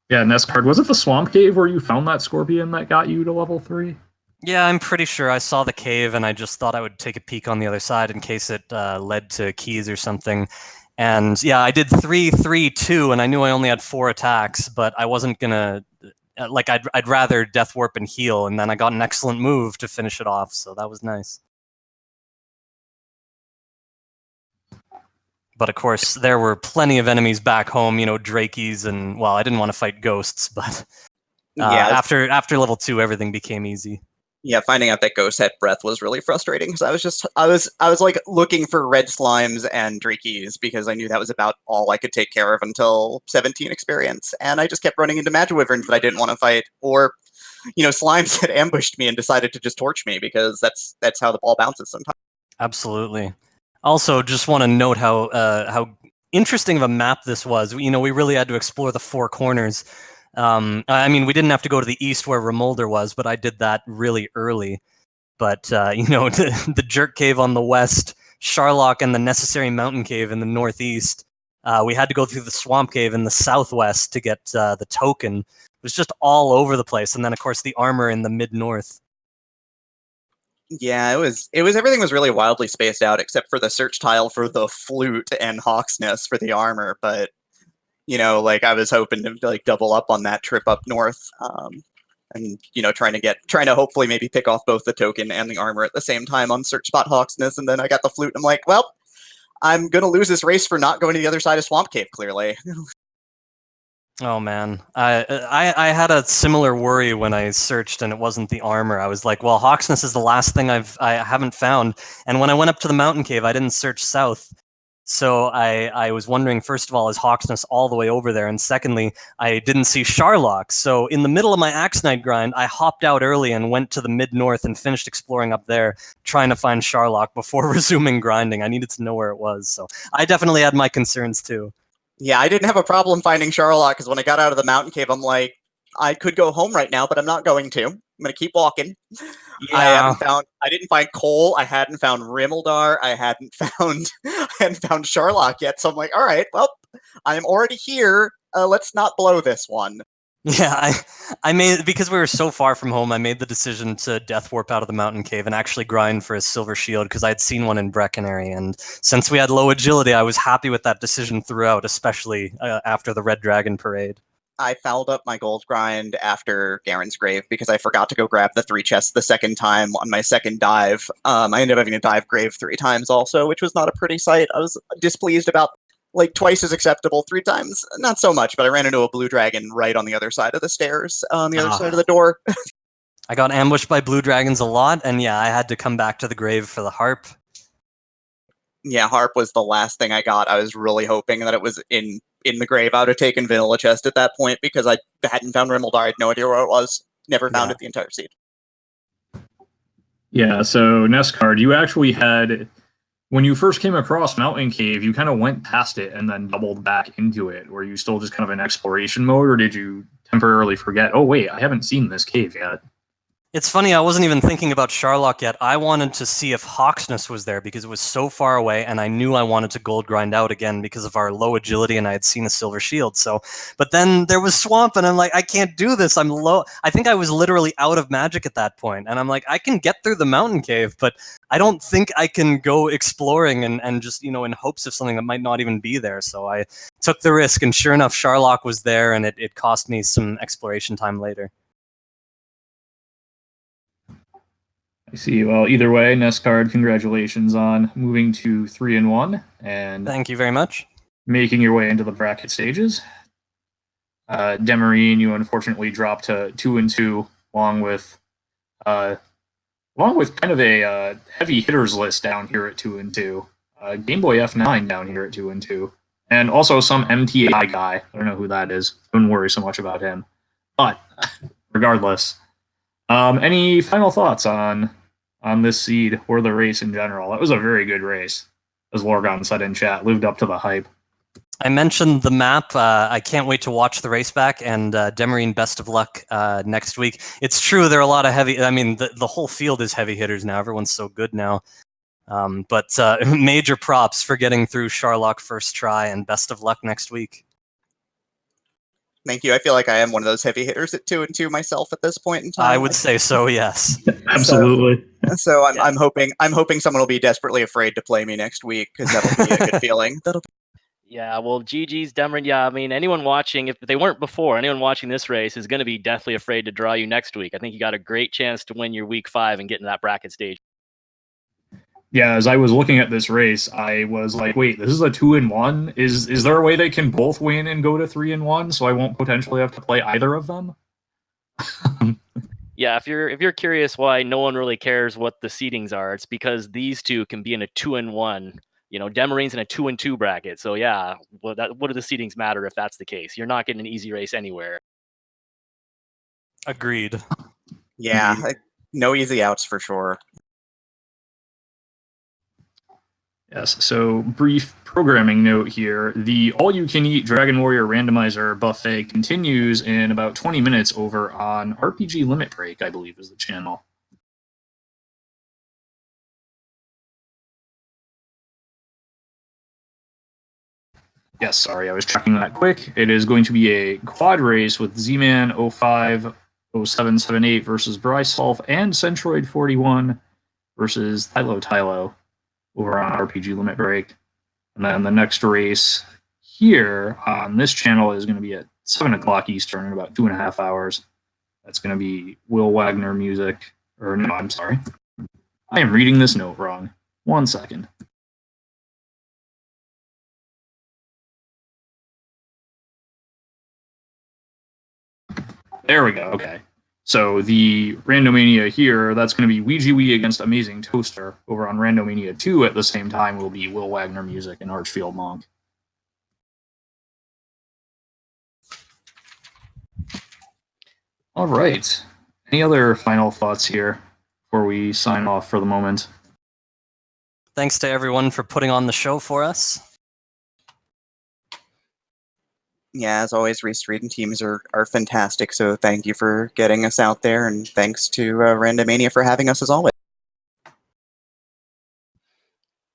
Yeah, NESCard, was it the Swamp Cave where you found that Scorpion that got you to level 3? Yeah, I'm pretty sure I saw the cave, and I just thought I would take a peek on the other side in case it led to keys or something. And yeah, I did 3, 3, 2, and I knew I only had 4 attacks, but I wasn't gonna... I'd rather Death Warp and heal, and then I got an excellent move to finish it off, so that was nice. But of course, there were plenty of enemies back home, Drakeys, and, well, I didn't want to fight ghosts, but after level 2, everything became easy. Yeah, finding out that Ghost had breath was really frustrating because I was like looking for red slimes and Drakeys because I knew that was about all I could take care of until 17 experience, and I just kept running into Magiwyverns that I didn't want to fight, or slimes that ambushed me and decided to just torch me because that's how the ball bounces sometimes. Absolutely. Also, just want to note how interesting of a map this was. We really had to explore the 4 corners. I mean, we didn't have to go to the east where Remolder was, but I did that really early. But, the Jerk Cave on the west, Charlock and the Necessary Mountain Cave in the northeast. We had to go through the Swamp Cave in the southwest to get the token. It was just all over the place. And then, of course, the armor in the mid-north. Yeah, it was everything was really wildly spaced out except for the search tile for the flute and Hawk's Nest for the armor, but I was hoping to double up on that trip up north, and trying to hopefully maybe pick off both the token and the armor at the same time on search spot Hawk's Nest, and then I got the flute and I'm like, well, I'm gonna lose this race for not going to the other side of Swamp Cave, clearly. Oh man, I had a similar worry when I searched and it wasn't the armor. I was like, well, Hawksness is the last thing I haven't found, and when I went up to the mountain cave, I didn't search south, so I was wondering, first of all, is Hawksness all the way over there, and secondly, I didn't see Charlock. So in the middle of my Axe Knight grind, I hopped out early and went to the mid north and finished exploring up there, trying to find Charlock before resuming grinding. I needed to know where it was, so I definitely had my concerns too. Yeah, I didn't have a problem finding Charlock because when I got out of the mountain cave, I'm like, I could go home right now, but I'm not going to. I'm going to keep walking. Yeah. I didn't find Cole. I hadn't found Rimeldar. I hadn't found Charlock yet. So I'm like, all right, well, I'm already here. Let's not blow this one. Yeah, I made, because we were so far from home, I made the decision to death warp out of the mountain cave and actually grind for a silver shield because I had seen one in Breckenary, and since we had low agility, I was happy with that decision throughout, especially after the Red Dragon Parade. I fouled up my gold grind after Garen's Grave because I forgot to go grab the 3 chests the second time on my second dive. I ended up having to dive Grave 3 times also, which was not a pretty sight. I was displeased about twice as acceptable, 3 times, not so much, but I ran into a blue dragon right on the other side of the stairs, on the other side of the door. I got ambushed by blue dragons a lot, and yeah, I had to come back to the grave for the harp. Yeah, harp was the last thing I got. I was really hoping that it was in the grave. I would have taken Vanilla Chest at that point because I hadn't found Rimeldar. I had no idea where it was. Never found it the entire seed. Yeah, so NESCard, you actually had, when you first came across Mountain Cave, you kind of went past it and then doubled back into it. Were you still just kind of in exploration mode, or did you temporarily forget, oh wait, I haven't seen this cave yet? It's funny, I wasn't even thinking about Charlock yet. I wanted to see if Hawksness was there because it was so far away, and I knew I wanted to gold grind out again because of our low agility, and I had seen a silver shield. So, but then there was Swamp, and I'm like, I can't do this. I'm low. I think I was literally out of magic at that point, and I'm like, I can get through the mountain cave, but I don't think I can go exploring and just, in hopes of something that might not even be there. So I took the risk, and sure enough, Charlock was there, and it cost me some exploration time later. I see. Well, either way, NESCard, congratulations on moving to 3-1 and Thank you very much. Making your way into the bracket stages. Demerine, you unfortunately dropped to 2-2, along with kind of a heavy hitters list down here at 2-2. Game Boy F9 down here at 2-2, and also some Emptyeye guy. I don't know who that is. Don't worry so much about him. But regardless, any final thoughts on this seed or the race in general? That was a very good race, as Lorgon said in chat. Lived up to the hype. I mentioned the map. I can't wait to watch the race back, and Demerine, best of luck next week. It's true, there are a lot of heavy... I mean, the whole field is heavy hitters now. Everyone's so good now. But major props for getting through Charlock first try, and best of luck next week. Thank you. I feel like I am one of those heavy hitters at 2-2 myself at this point in time. I would say so, yes. Absolutely. So I'm hoping someone will be desperately afraid to play me next week because that'll be a good feeling. Yeah, well, GG's Demerine. Yeah, I mean, anyone watching, if they weren't before, anyone watching this race is going to be deathly afraid to draw you next week. I think you got a great chance to win your week 5 and get in that bracket stage. Yeah, as I was looking at this race, I was like, wait, this is a 2-in-1? Is there a way they can both win and go to 3-in-1 so I won't potentially have to play either of them? Yeah, if you're curious why no one really cares what the seedings are, it's because these two can be in a 2-in-1. Demarine's in a 2-in-2 bracket. So yeah, what do the seedings matter if that's the case? You're not getting an easy race anywhere. Agreed. Yeah, no easy outs for sure. Yes, so brief programming note here. The all-you-can-eat Dragon Warrior Randomizer buffet continues in about 20 minutes over on RPG Limit Break, I believe is the channel. Yes, sorry, I was tracking that quick. It is going to be a quad race with Z-Man 05, 0778 versus Brysolf, and Centroid 41 versus Tylo over on RPG Limit Break. And then the next race here on this channel is going to be at 7 o'clock Eastern in about 2.5 hours. That's going to be Will Wagner music. Or no, I'm sorry. I am reading this note wrong. 1 second. There we go. Okay. So the Randomania here, that's going to be Ouija Wii against Amazing Toaster. Over on Randomania 2 at the same time will be Will Wagner music and Archfield Monk. All right. Any other final thoughts here before we sign off for the moment? Thanks to everyone for putting on the show for us. Yeah, as always, Reed and teams are fantastic. So thank you for getting us out there, and thanks to Randomania for having us as always.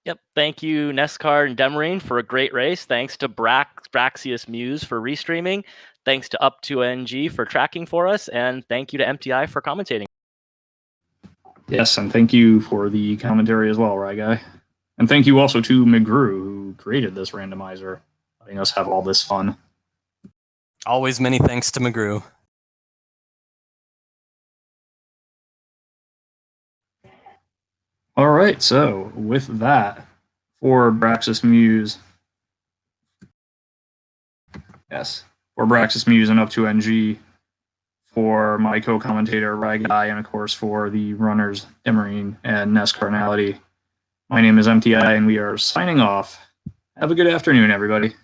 Yep. Thank you, NESCard and Demerine, for a great race. Thanks to Braxius Muse for restreaming. Thanks to Up2NG for tracking for us. And thank you to Emptyeye for commentating. Yes, and thank you for the commentary as well, Right Guy. And thank you also to McGrew, who created this randomizer, letting us have all this fun. Always many thanks to McGrew. All right, so with that, for Braxis Muse, yes, for Braxis Muse and Up2NG, for my co-commentator, Right Guy, and of course for the runners, Demerine and NESCardinality, my name is Emptyeye, and we are signing off. Have a good afternoon, everybody.